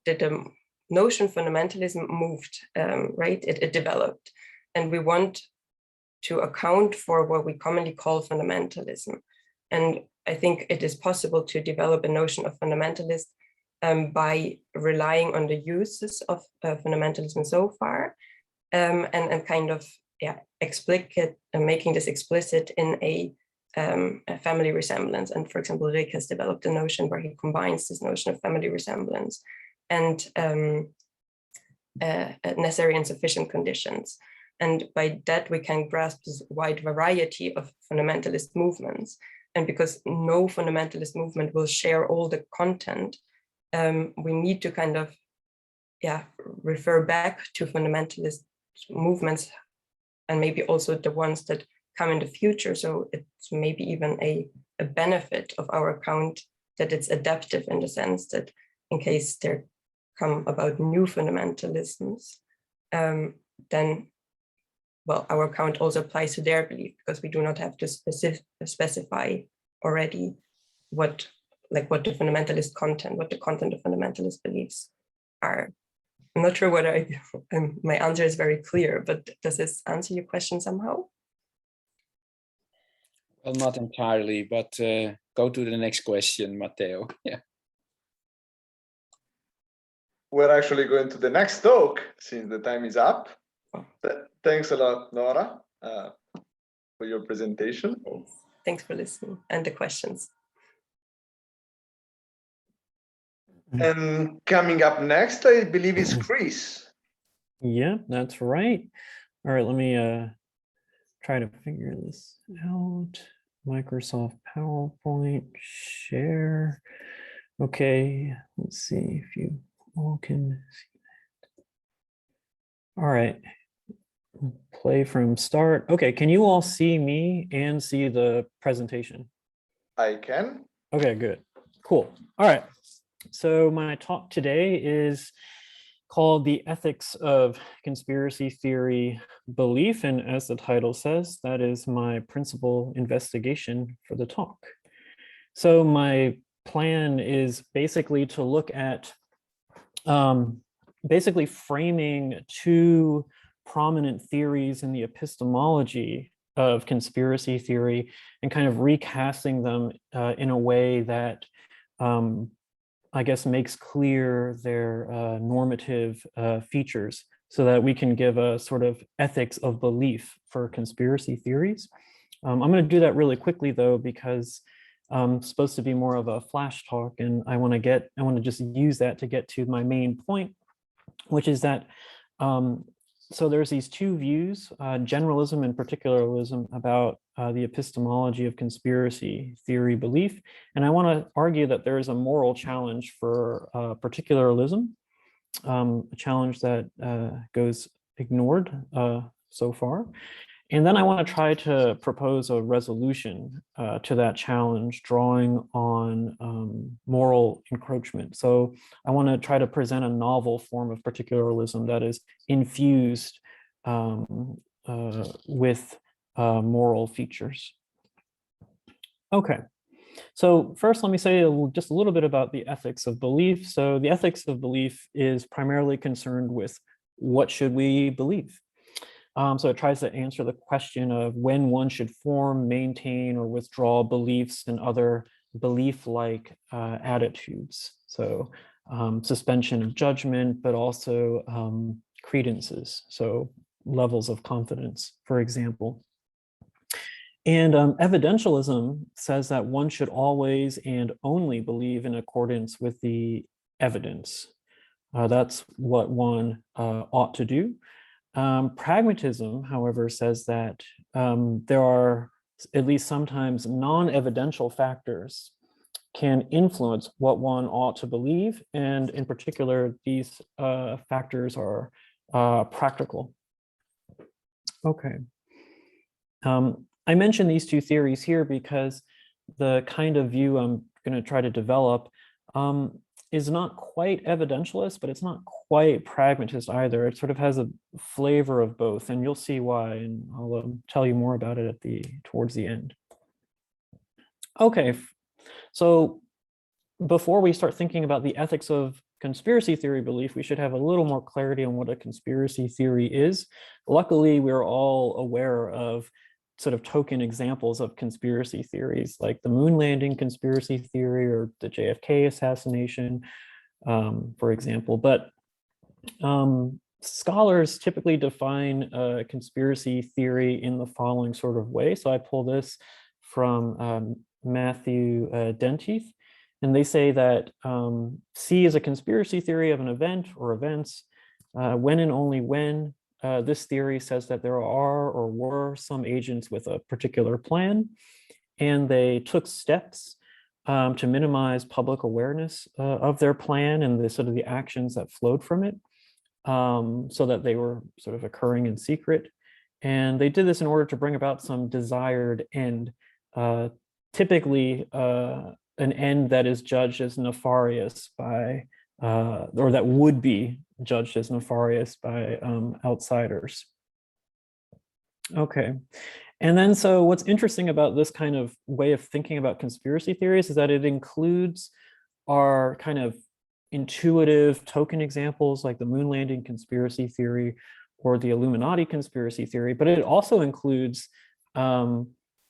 the notion fundamentalism moved, right? It developed, and we want to account for what we commonly call fundamentalism. And I think it is possible to develop a notion of fundamentalist by relying on the uses of fundamentalism so far, and kind of making this explicit in a family resemblance. And for example, Rick has developed a notion where he combines this notion of family resemblance and necessary and sufficient conditions. And by that, we can grasp this wide variety of fundamentalist movements. And because no fundamentalist movement will share all the content, we need to kind of refer back to fundamentalist movements, and maybe also the ones that come in the future. So it's maybe even a benefit of our account that it's adaptive, in the sense that in case there come about new fundamentalisms, then, well, our account also applies to their belief, because we do not have to specify already what the fundamentalist content, what the content of fundamentalist beliefs are. I'm not sure whether my answer is very clear, but does this answer your question somehow? Well, not entirely, but go to the next question, Matteo. Yeah. We're actually going to the next talk, since the time is up. Thanks a lot, Nora, for your presentation. Thanks for listening and the questions. And coming up next, I believe, is Chris. Yeah, that's right. All right, let me try to figure this out. Microsoft PowerPoint, share. Okay, let's see if you all can see that. All right, play from start. Okay, can you all see me and see the presentation? I can. Okay, good, cool. All right, so my talk today is called The Ethics of Conspiracy Theory Belief, and as the title says, that is my principal investigation for the talk. So my plan is basically to look at basically framing two prominent theories in the epistemology of conspiracy theory and kind of recasting them in a way that I guess makes clear their normative features, so that we can give a sort of ethics of belief for conspiracy theories. I'm going to do that really quickly though, because it's supposed to be more of a flash talk, and I want to just use that to get to my main point, which is that so there's these two views, generalism and particularism, about the epistemology of conspiracy theory belief. And I want to argue that there is a moral challenge for particularism, a challenge that goes ignored so far. And then I want to try to propose a resolution to that challenge, drawing on moral encroachment. So I want to try to present a novel form of particularism that is infused with moral features. Okay, So first, let me say just a little bit about the ethics of belief. So the ethics of belief is primarily concerned with what should we believe. So it tries to answer the question of when one should form, maintain, or withdraw beliefs and other belief-like attitudes. So suspension of judgment, but also credences, so levels of confidence, for example. And evidentialism says that one should always and only believe in accordance with the evidence. That's what one ought to do. Pragmatism, however, says that there are at least sometimes non-evidential factors can influence what one ought to believe. And in particular, these factors are practical. Okay. I mentioned these two theories here because the kind of view I'm going to try to develop is not quite evidentialist, but it's not quite pragmatist either. It sort of has a flavor of both, and you'll see why, and I'll tell you more about it towards the end. Okay, so before we start thinking about the ethics of conspiracy theory belief, we should have a little more clarity on what a conspiracy theory is. Luckily, we're all aware of sort of token examples of conspiracy theories, like the moon landing conspiracy theory or the JFK assassination, for example. But scholars typically define a conspiracy theory in the following sort of way. So I pull this from Matthew Denteith, and they say that C is a conspiracy theory of an event or events when and only when this theory says that there are or were some agents with a particular plan, and they took steps to minimize public awareness of their plan and the sort of the actions that flowed from it, so that they were sort of occurring in secret. And they did this in order to bring about some desired end, typically an end that is judged as nefarious by, or that would be judged as nefarious by outsiders. Okay, and then so what's interesting about this kind of way of thinking about conspiracy theories is that it includes our kind of intuitive token examples like the moon landing conspiracy theory or the Illuminati conspiracy theory, but it also includes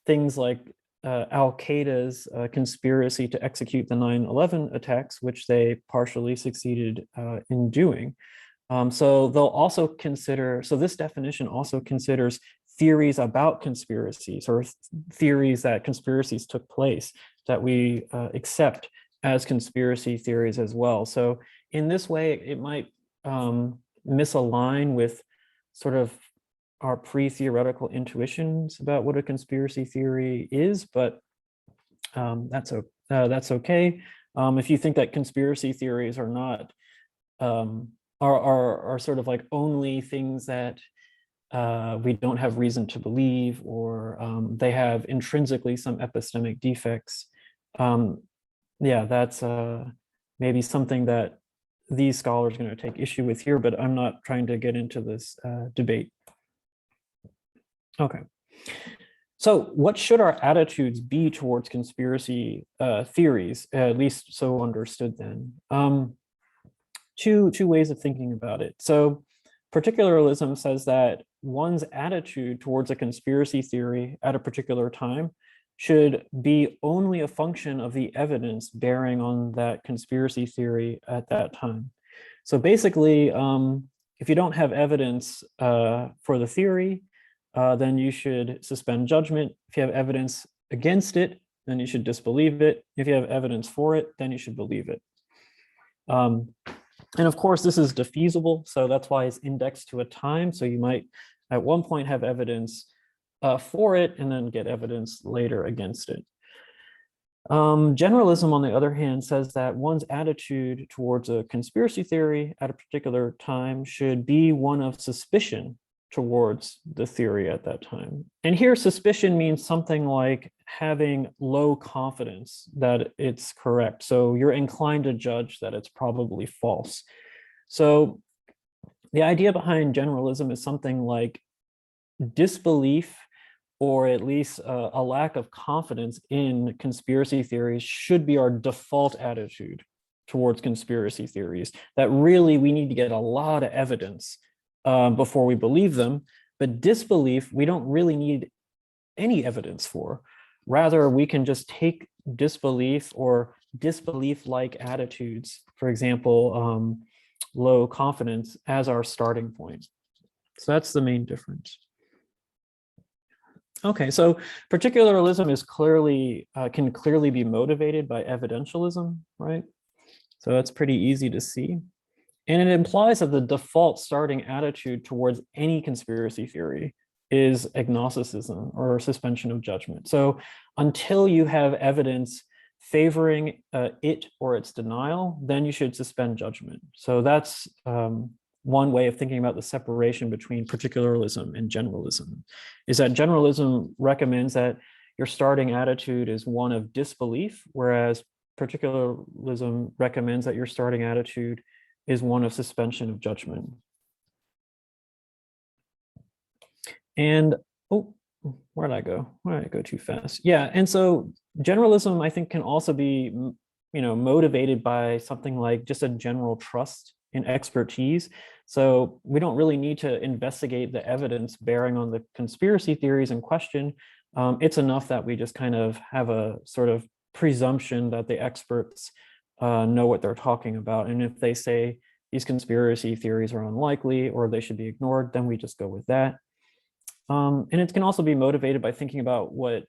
things like Al-Qaeda's conspiracy to execute the 9/11 attacks, which they partially succeeded in doing. So they'll also consider, so this definition also considers theories about conspiracies or theories that conspiracies took place that we accept as conspiracy theories as well. So in this way, it might misalign with sort of our pre-theoretical intuitions about what a conspiracy theory is, but that's okay. If you think that conspiracy theories are not are sort of like only things that we don't have reason to believe, or they have intrinsically some epistemic defects, yeah, that's maybe something that these scholars are going to take issue with here, but I'm not trying to get into this debate. Okay, so what should our attitudes be towards conspiracy theories, at least so understood then? Two ways of thinking about it. So particularism says that one's attitude towards a conspiracy theory at a particular time should be only a function of the evidence bearing on that conspiracy theory at that time. So basically, if you don't have evidence for the theory, then you should suspend judgment. If you have evidence against it, then you should disbelieve it. If you have evidence for it, then you should believe it. And of course, this is defeasible, so that's why it's indexed to a time. So you might at one point have evidence for it and then get evidence later against it. Generalism, on the other hand, says that one's attitude towards a conspiracy theory at a particular time should be one of suspicion towards the theory at that time. And here suspicion means something like having low confidence that it's correct. So you're inclined to judge that it's probably false. So the idea behind generalism is something like disbelief or at least a lack of confidence in conspiracy theories should be our default attitude towards conspiracy theories, that really we need to get a lot of evidence before we believe them. But disbelief, we don't really need any evidence for. Rather, we can just take disbelief or disbelief-like attitudes, for example, low confidence, as our starting point. So that's the main difference. Okay, so particularism is clearly can clearly be motivated by evidentialism, right? So that's pretty easy to see. And it implies that the default starting attitude towards any conspiracy theory is agnosticism or suspension of judgment. So until you have evidence favoring it or its denial, then you should suspend judgment. So that's one way of thinking about the separation between particularism and generalism, is that generalism recommends that your starting attitude is one of disbelief, whereas particularism recommends that your starting attitude is one of suspension of judgment. And, oh, where did I go? Where did I go too fast? Yeah, and so generalism, I think, can also be, motivated by something like just a general trust in expertise. So we don't really need to investigate the evidence bearing on the conspiracy theories in question. It's enough that we just kind of have a sort of presumption that the experts know what they're talking about. And if they say these conspiracy theories are unlikely or they should be ignored, then we just go with that. And it can also be motivated by thinking about what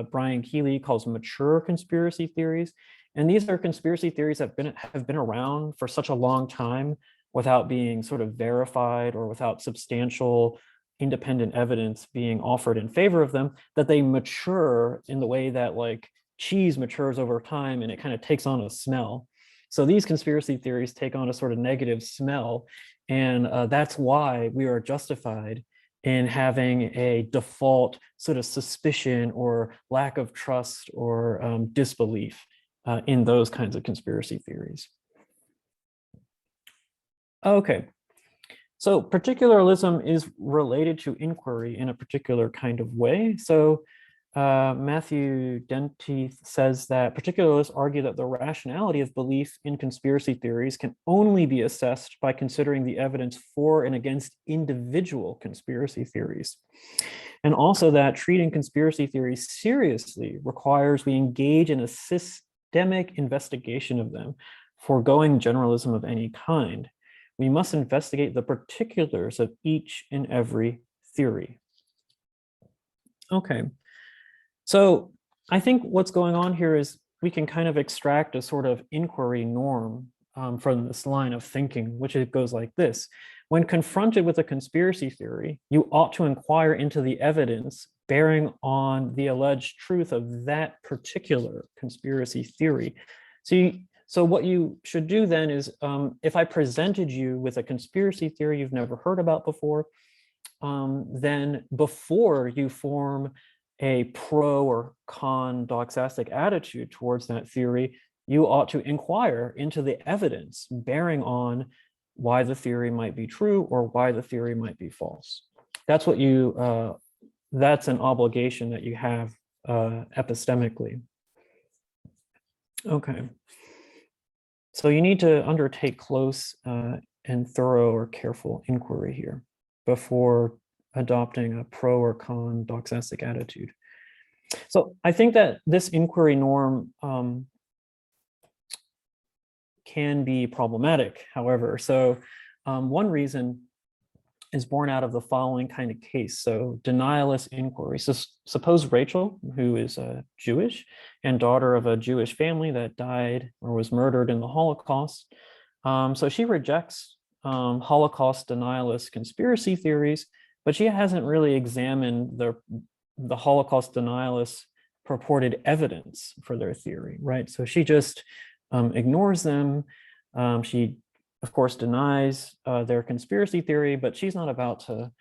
Brian Keeley calls mature conspiracy theories. And these are conspiracy theories that have been around for such a long time without being sort of verified or without substantial independent evidence being offered in favor of them, that they mature in the way that like cheese matures over time and it kind of takes on a smell. So these conspiracy theories take on a sort of negative smell. And that's why we are justified in having a default sort of suspicion or lack of trust or disbelief in those kinds of conspiracy theories. Okay, so particularism is related to inquiry in a particular kind of way. So Matthew Denteith says that particularists argue that the rationality of belief in conspiracy theories can only be assessed by considering the evidence for and against individual conspiracy theories. And also that treating conspiracy theories seriously requires we engage in a systemic investigation of them, foregoing generalism of any kind. We must investigate the particulars of each and every theory. Okay. So I think what's going on here is we can kind of extract a sort of inquiry norm from this line of thinking, which it goes like this. When confronted with a conspiracy theory, you ought to inquire into the evidence bearing on the alleged truth of that particular conspiracy theory. So what you should do then is, if I presented you with a conspiracy theory you've never heard about before, then before you form a pro or con doxastic attitude towards that theory, you ought to inquire into the evidence bearing on why the theory might be true or why the theory might be false. That's what you, that's an obligation that you have epistemically. Okay. So you need to undertake close and thorough or careful inquiry here before adopting a pro or con doxastic attitude. So I think that this inquiry norm can be problematic, however. So one reason is born out of the following kind of case. So denialist inquiry. So suppose Rachel, who is Jewish and daughter of a Jewish family that died or was murdered in the Holocaust. So she rejects Holocaust denialist conspiracy theories, but she hasn't really examined the Holocaust denialists' purported evidence for their theory, right? So she just ignores them. She, of course, denies their conspiracy theory, but she's not about to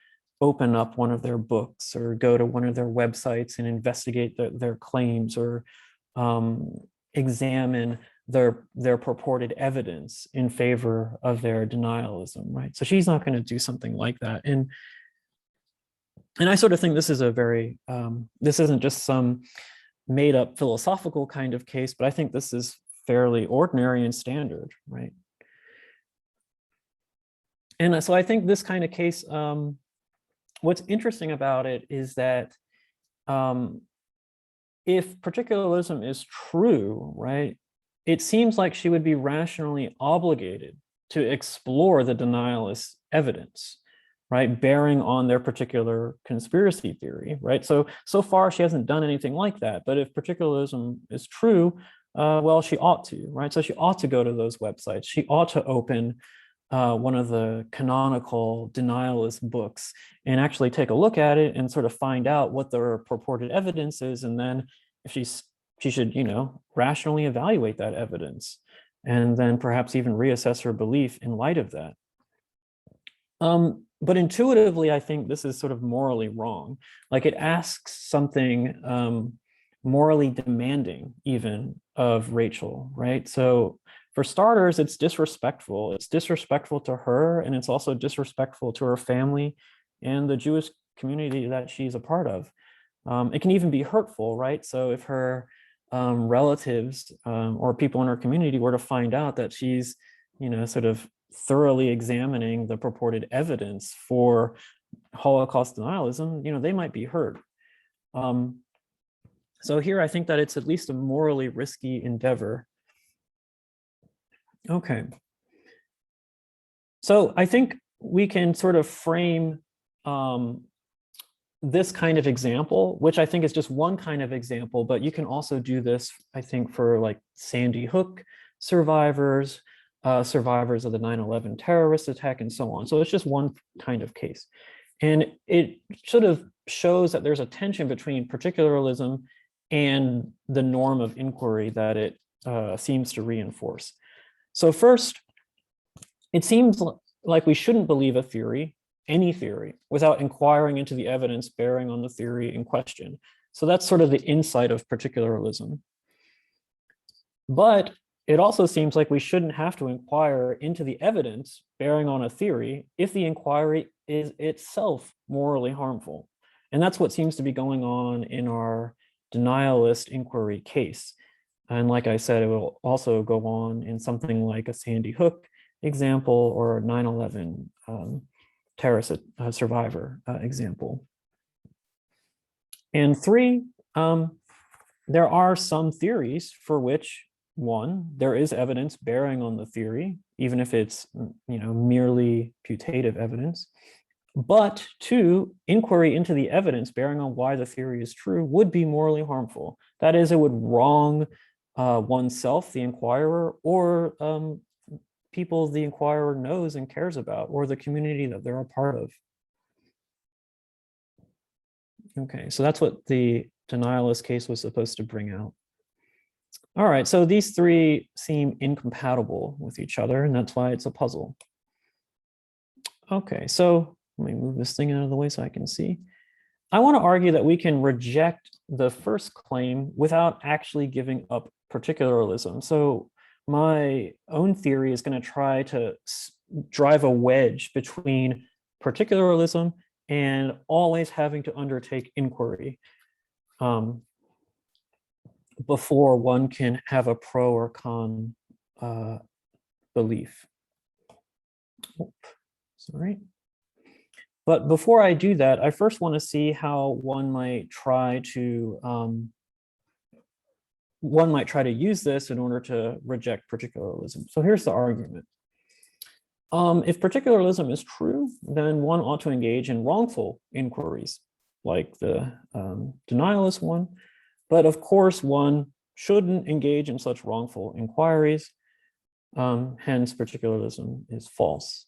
open up one of their books or go to one of their websites and investigate their claims or examine their purported evidence in favor of their denialism, right? So she's not going to do something like that. And And I sort of think this is a very, this isn't just some made up philosophical kind of case, but I think this is fairly ordinary and standard, right? And so I think this kind of case, what's interesting about it is that if particularism is true, right, it seems like she would be rationally obligated to explore the denialist evidence, right, bearing on their particular conspiracy theory, right? So far she hasn't done anything like that, but if particularism is true, well, she ought to, right? So she ought to go to those websites. She ought to open one of the canonical denialist books and actually take a look at it and sort of find out what their purported evidence is. And then if she should, you know, rationally evaluate that evidence and then perhaps even reassess her belief in light of that. But intuitively, I think this is sort of morally wrong. Like it asks something morally demanding even of Rachel, right? So for starters, it's disrespectful. It's disrespectful to her, and it's also disrespectful to her family and the Jewish community that she's a part of. It can even be hurtful, right? So if her relatives or people in her community were to find out that she's, you know, sort of thoroughly examining the purported evidence for Holocaust denialism, you know, they might be hurt. So here I think that it's at least a morally risky endeavor. Okay. So I think we can sort of frame this kind of example, which I think is just one kind of example, but you can also do this, I think, for like Sandy Hook survivors, survivors of the 9/11 terrorist attack, and so on. So it's just one kind of case. And it sort of shows that there's a tension between particularism and the norm of inquiry that it seems to reinforce. So first, it seems like we shouldn't believe a theory, any theory, without inquiring into the evidence bearing on the theory in question. So that's sort of the insight of particularism. But it also seems like we shouldn't have to inquire into the evidence bearing on a theory if the inquiry is itself morally harmful. And that's what seems to be going on in our denialist inquiry case. And like I said, it will also go on in something like a Sandy Hook example or a 9/11 terrorist survivor example. And three, there are some theories for which, one, there is evidence bearing on the theory, even if it's, you know, merely putative evidence. But two, inquiry into the evidence bearing on why the theory is true would be morally harmful. That is, it would wrong oneself, the inquirer, or people the inquirer knows and cares about, or the community that they're a part of. Okay, so that's what the denialist case was supposed to bring out. All right, so these three seem incompatible with each other, and that's why it's a puzzle. Okay, so let me move this thing out of the way so I can see. I want to argue that we can reject the first claim without actually giving up particularism. So my own theory is going to try to drive a wedge between particularism and always having to undertake inquiry before one can have a pro or con belief. Sorry. But before I do that, I first want to see how one might try to use this in order to reject particularism. So here's the argument. If particularism is true, then one ought to engage in wrongful inquiries, like the denialist one. But of course, one shouldn't engage in such wrongful inquiries. Hence, particularism is false.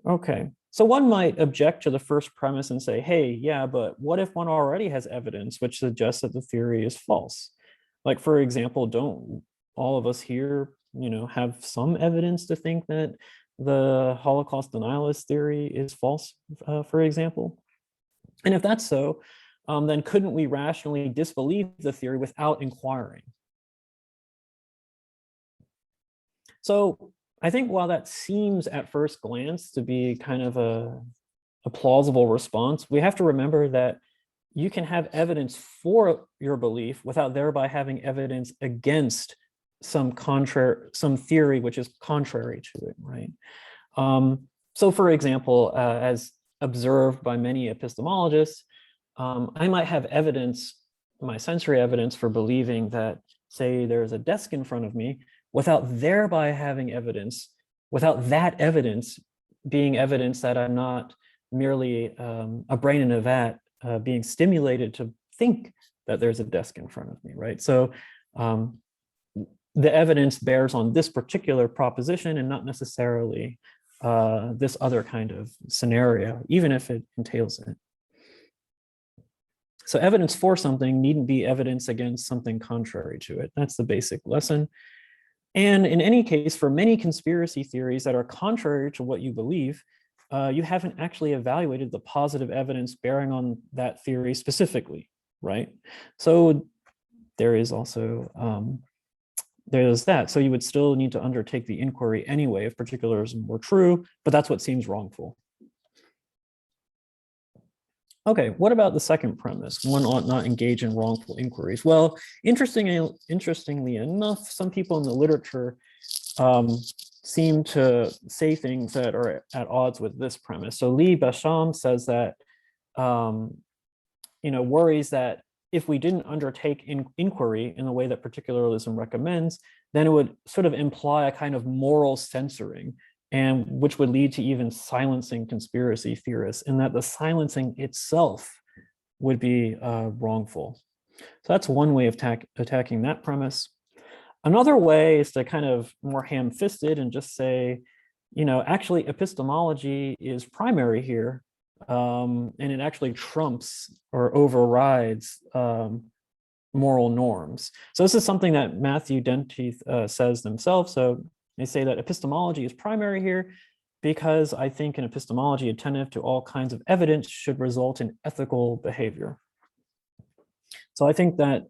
Okay, so one might object to the first premise and say, hey, yeah, but what if one already has evidence which suggests that the theory is false? Like, for example, don't all of us here, you know, have some evidence to think that the Holocaust denialist theory is false, for example? And if that's so, then couldn't we rationally disbelieve the theory without inquiring? So I think while that seems at first glance to be kind of a a plausible response, we have to remember that you can have evidence for your belief without thereby having evidence against some theory which is contrary to it, right? So for example, as observed by many epistemologists, I might have evidence, my sensory evidence for believing that, say, there's a desk in front of me, without thereby having evidence, without that evidence being evidence that I'm not merely a brain in a vat being stimulated to think that there's a desk in front of me, right? So the evidence bears on this particular proposition and not necessarily this other kind of scenario, even if it entails it. So evidence for something needn't be evidence against something contrary to it. That's the basic lesson. And in any case, for many conspiracy theories that are contrary to what you believe, you haven't actually evaluated the positive evidence bearing on that theory specifically, right? So there is also, there's that. So you would still need to undertake the inquiry anyway if particularism were true, but that's what seems wrongful. Okay, what about the second premise? One ought not engage in wrongful inquiries. Well, interestingly enough, some people in the literature seem to say things that are at odds with this premise. So Lee Basham says that, worries that if we didn't undertake inquiry in the way that particularism recommends, then it would sort of imply a kind of moral censoring, and which would lead to even silencing conspiracy theorists, and that the silencing itself would be wrongful. So that's one way of attacking that premise. Another way is to kind of more ham-fisted and just say, actually epistemology is primary here, and it actually trumps or overrides moral norms. So this is something that Matthew Denteith says themselves. So they say that epistemology is primary here because I think an epistemology attentive to all kinds of evidence should result in ethical behavior. So I think that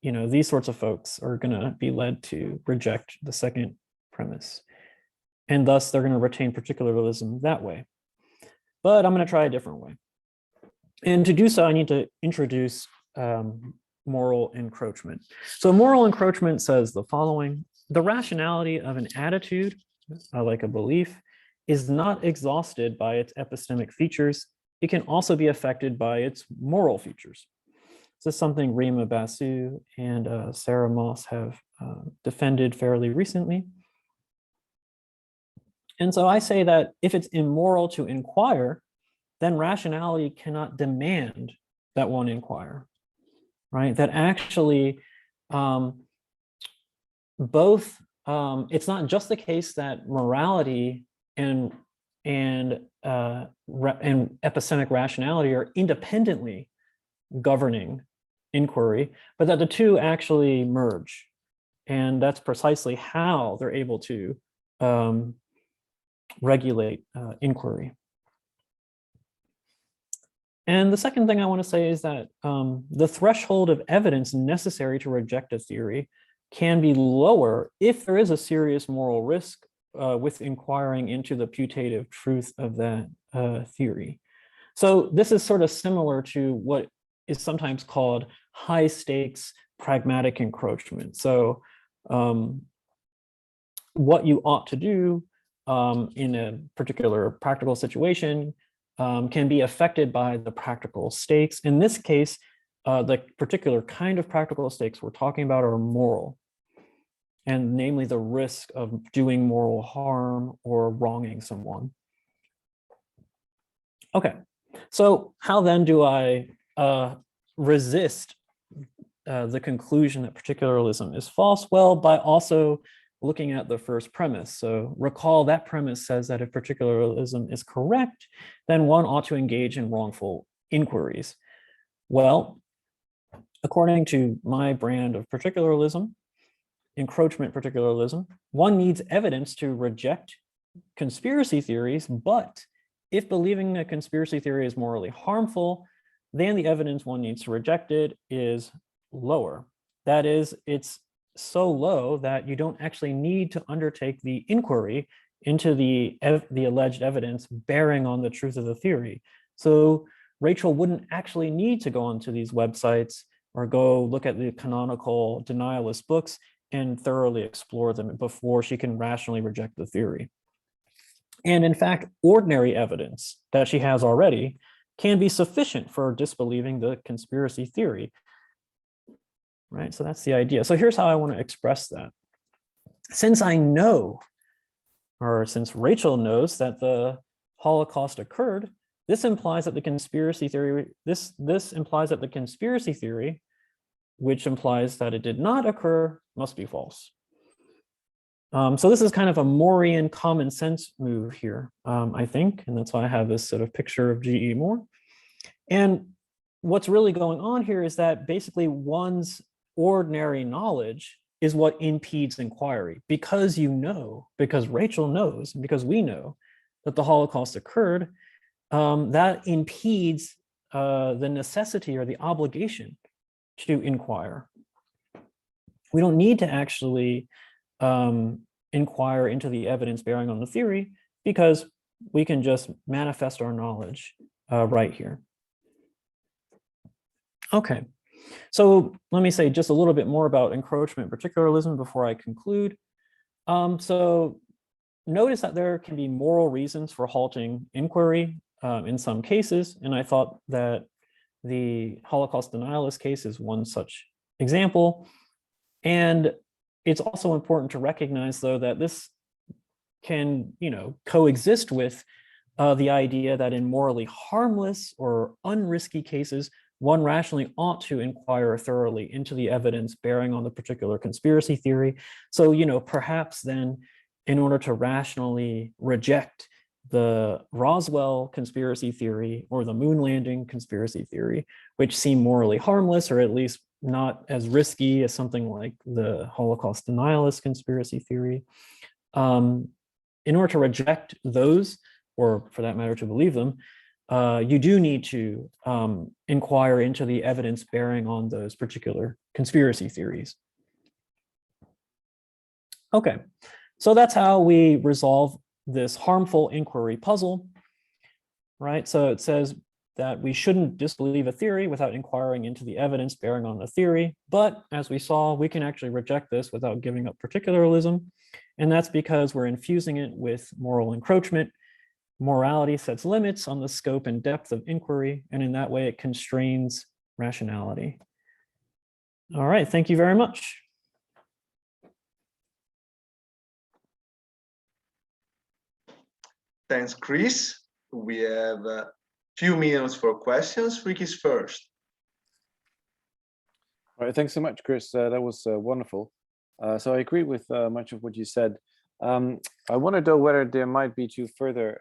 these sorts of folks are going to be led to reject the second premise, and thus they're going to retain particularism that way. But I'm going to try a different way. And to do so, I need to introduce moral encroachment. So moral encroachment says the following: the rationality of an attitude, like a belief, is not exhausted by its epistemic features. It can also be affected by its moral features. This is something Rima Basu and Sarah Moss have defended fairly recently. And so I say that if it's immoral to inquire, then rationality cannot demand that one inquire, right? That actually it's not just the case that morality and epistemic rationality are independently governing inquiry, but that the two actually merge. And that's precisely how they're able to regulate inquiry. And the second thing I want to say is that the threshold of evidence necessary to reject a theory can be lower if there is a serious moral risk with inquiring into the putative truth of that theory. So this is sort of similar to what is sometimes called high stakes pragmatic encroachment. So what you ought to do in a particular practical situation can be affected by the practical stakes. In this case, the particular kind of practical stakes we're talking about are moral, and namely the risk of doing moral harm or wronging someone. Okay, so how then do I resist the conclusion that particularism is false? Well, by also looking at the first premise. So recall that premise says that if particularism is correct, then one ought to engage in wrongful inquiries. Well, according to my brand of particularism, encroachment particularism, one needs evidence to reject conspiracy theories, but if believing a conspiracy theory is morally harmful, then the evidence one needs to reject it is lower. That is, it's so low that you don't actually need to undertake the inquiry into the alleged evidence bearing on the truth of the theory. So Rachel wouldn't actually need to go onto these websites or go look at the canonical denialist books and thoroughly explore them before she can rationally reject the theory. And in fact, ordinary evidence that she has already can be sufficient for disbelieving the conspiracy theory, right? So that's the idea. So here's how I want to express that. Since I know, or since Rachel knows that the Holocaust occurred, this implies that the conspiracy theory, this implies that the conspiracy theory, which implies that it did not occur, must be false. So this is kind of a Morean common sense move here, I think, and that's why I have this sort of picture of G.E. Moore. And what's really going on here is that basically one's ordinary knowledge is what impedes inquiry, because you know, because Rachel knows, and because we know that the Holocaust occurred, that impedes the necessity or the obligation to inquire. We don't need to actually inquire into the evidence bearing on the theory, because we can just manifest our knowledge right here. Okay, so let me say just a little bit more about encroachment particularism before I conclude. So notice that there can be moral reasons for halting inquiry in some cases, and I thought that the Holocaust denialist case is one such example. And it's also important to recognize, though, that this can, coexist with the idea that in morally harmless or unrisky cases, one rationally ought to inquire thoroughly into the evidence bearing on the particular conspiracy theory. So, perhaps then, in order to rationally reject the Roswell conspiracy theory or the moon landing conspiracy theory, which seem morally harmless, or at least not as risky as something like the Holocaust denialist conspiracy theory. In order to reject those, or for that matter, to believe them, you do need to inquire into the evidence bearing on those particular conspiracy theories. Okay, so that's how we resolve this harmful inquiry puzzle, right? So it says that we shouldn't disbelieve a theory without inquiring into the evidence bearing on the theory. But as we saw, we can actually reject this without giving up particularism. And that's because we're infusing it with moral encroachment. Morality sets limits on the scope and depth of inquiry, and in that way it constrains rationality. All right, thank you very much. Thanks, Chris. We have a few minutes for questions. Ricky's first. All right, thanks so much, Chris. That was wonderful. So I agree with much of what you said. I want to know whether there might be two further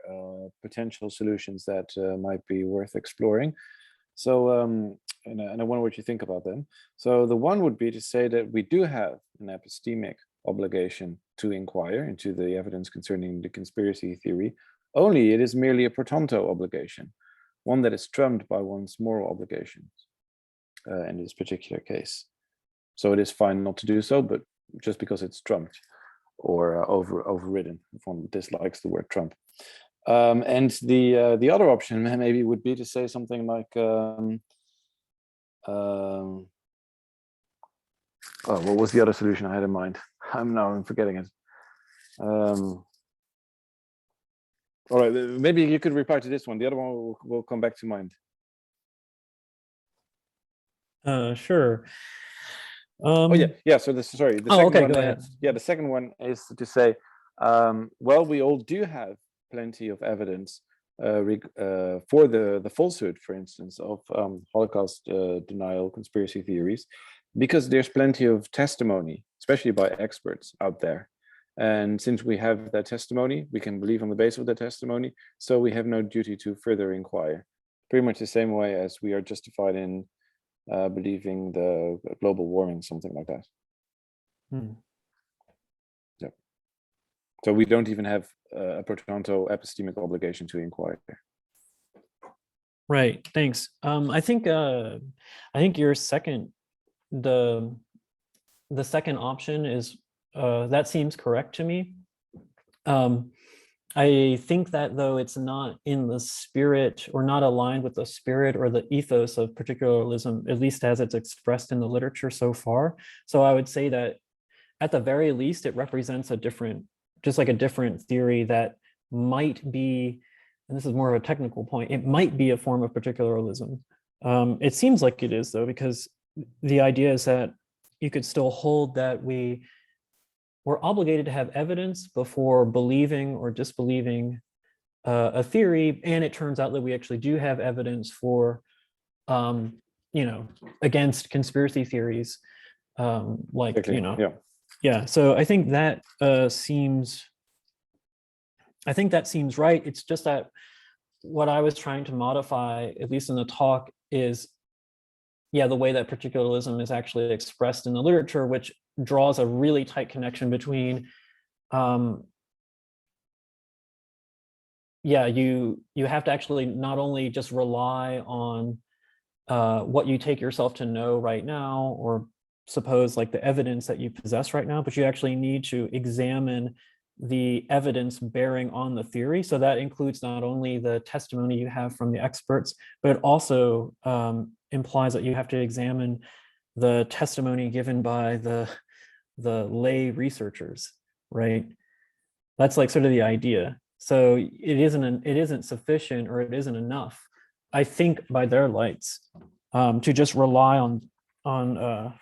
potential solutions that might be worth exploring. So, and I wonder what you think about them. So the one would be to say that we do have an epistemic obligation to inquire into the evidence concerning the conspiracy theory, only it is merely a pro tanto obligation, one that is trumped by one's moral obligations in this particular case. So it is fine not to do so, but just because it's trumped or overridden, if one dislikes the word Trump. And the other option maybe would be to say something like, oh, what was the other solution I had in mind? I'm forgetting it. All right, maybe you could reply to this one. The other one will come back to mind. Sure. Oh yeah. So this, sorry. The second okay, one, go ahead. Yeah, the second one is to say, well, we all do have plenty of evidence for the falsehood, for instance, of Holocaust denial conspiracy theories, because there's plenty of testimony, especially by experts out there. And since we have that testimony, we can believe on the basis of that testimony, so we have no duty to further inquire. Pretty much the same way as we are justified in believing the global warming, something like that. Yeah. So we don't even have a pro tanto epistemic obligation to inquire. Right. Thanks. I think your second, the second option is that seems correct to me. I think that though it's not in the spirit or not aligned with the spirit or the ethos of particularism, at least as it's expressed in the literature so far. So I would say that at the very least, it represents a different, just like a different theory that might be, and this is more of a technical point, it might be a form of particularism. It seems like it is though, because the idea is that you could still hold that we're obligated to have evidence before believing or disbelieving a theory, and it turns out that we actually do have evidence for, against conspiracy theories, yeah. So I think that seems right. It's just that what I was trying to modify, at least in the talk, is the way that particularism is actually expressed in the literature, which draws a really tight connection between you have to actually not only just rely on what you take yourself to know right now, or suppose like the evidence that you possess right now, but you actually need to examine the evidence bearing on the theory. So that includes not only the testimony you have from the experts, but it also implies that you have to examine the testimony given by the lay researchers, right? That's like sort of the idea. So it isn't sufficient, or it isn't enough, I think, by their lights, to just rely on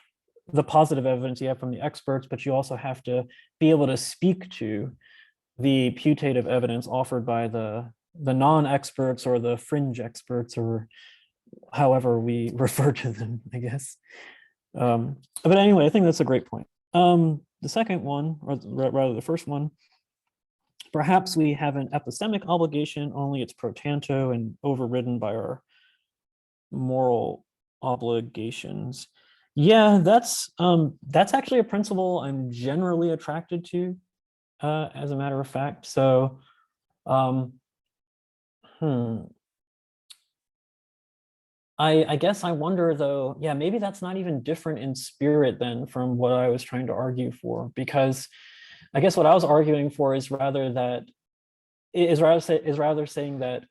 the positive evidence you have from the experts, but you also have to be able to speak to the putative evidence offered by the non-experts or the fringe experts, or however we refer to them, I guess. But anyway, I think that's a great point. The second one, or rather the first one, perhaps we have an epistemic obligation, only it's pro tanto and overridden by our moral obligations. Yeah, that's actually a principle I'm generally attracted to, as a matter of fact. So, I guess I wonder though, maybe that's not even different in spirit then from what I was trying to argue for, because I guess what I was arguing for is rather saying that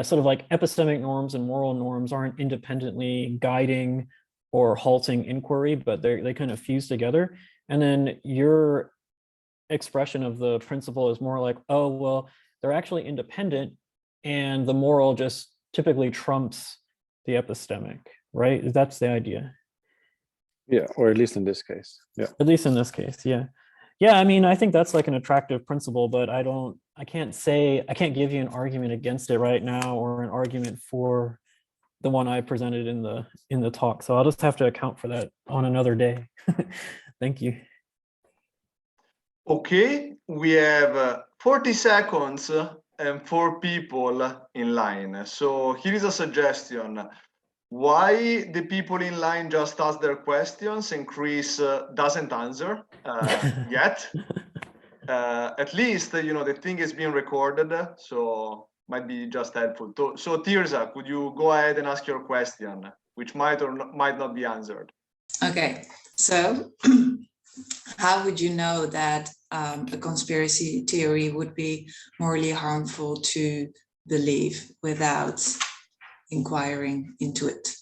sort of like epistemic norms and moral norms aren't independently guiding or halting inquiry, but they kind of fuse together. And then your expression of the principle is more like, oh, well, they're actually independent, and the moral just typically trumps the epistemic, right? That's the idea. Yeah, or at least in this case. Yeah. At least in this case, yeah. Yeah, I mean, I think that's like an attractive principle, but I can't give you an argument against it right now, or an argument for the one I presented in the talk. So I'll just have to account for that on another day. Thank you. Okay, we have 40 seconds and 4 people in line. So here is a suggestion. Why the people in line just ask their questions and Chris doesn't answer yet? At least, the thing is being recorded, so might be just helpful. So Tirza, could you go ahead and ask your question, which might or might not be answered? Okay, so how would you know that a conspiracy theory would be morally harmful to believe without inquiring into it?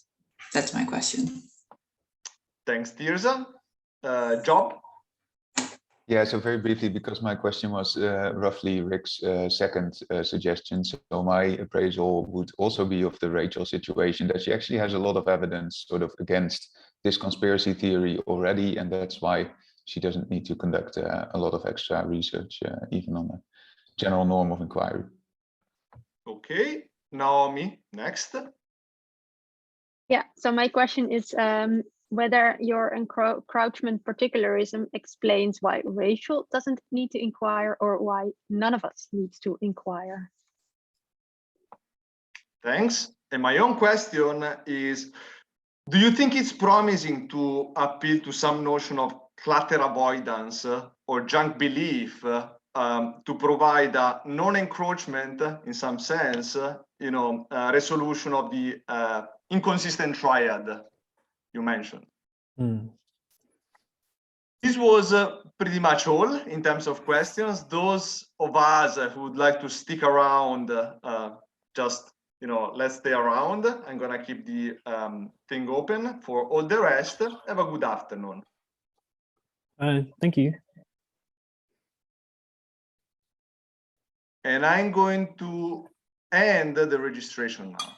That's my question. Thanks, Tirza. Job? Yeah, so very briefly, because my question was roughly Rick's second suggestion. So my appraisal would also be of the Rachel situation, that she actually has a lot of evidence sort of against this conspiracy theory already, and that's why she doesn't need to conduct a lot of extra research, even on a general norm of inquiry. Okay, Naomi, next. Yeah, so my question is whether your encroachment particularism explains why Rachel doesn't need to inquire, or why none of us needs to inquire. Thanks. And my own question is, do you think it's promising to appeal to some notion of clutter avoidance or junk belief to provide a non-encroachment, in some sense, resolution of the inconsistent triad you mentioned? This was pretty much all in terms of questions. Those of us who would like to stick around, just, let's stay around. I'm gonna keep the thing open. For all the rest, have a good afternoon. Thank you. And I'm going to end the registration now.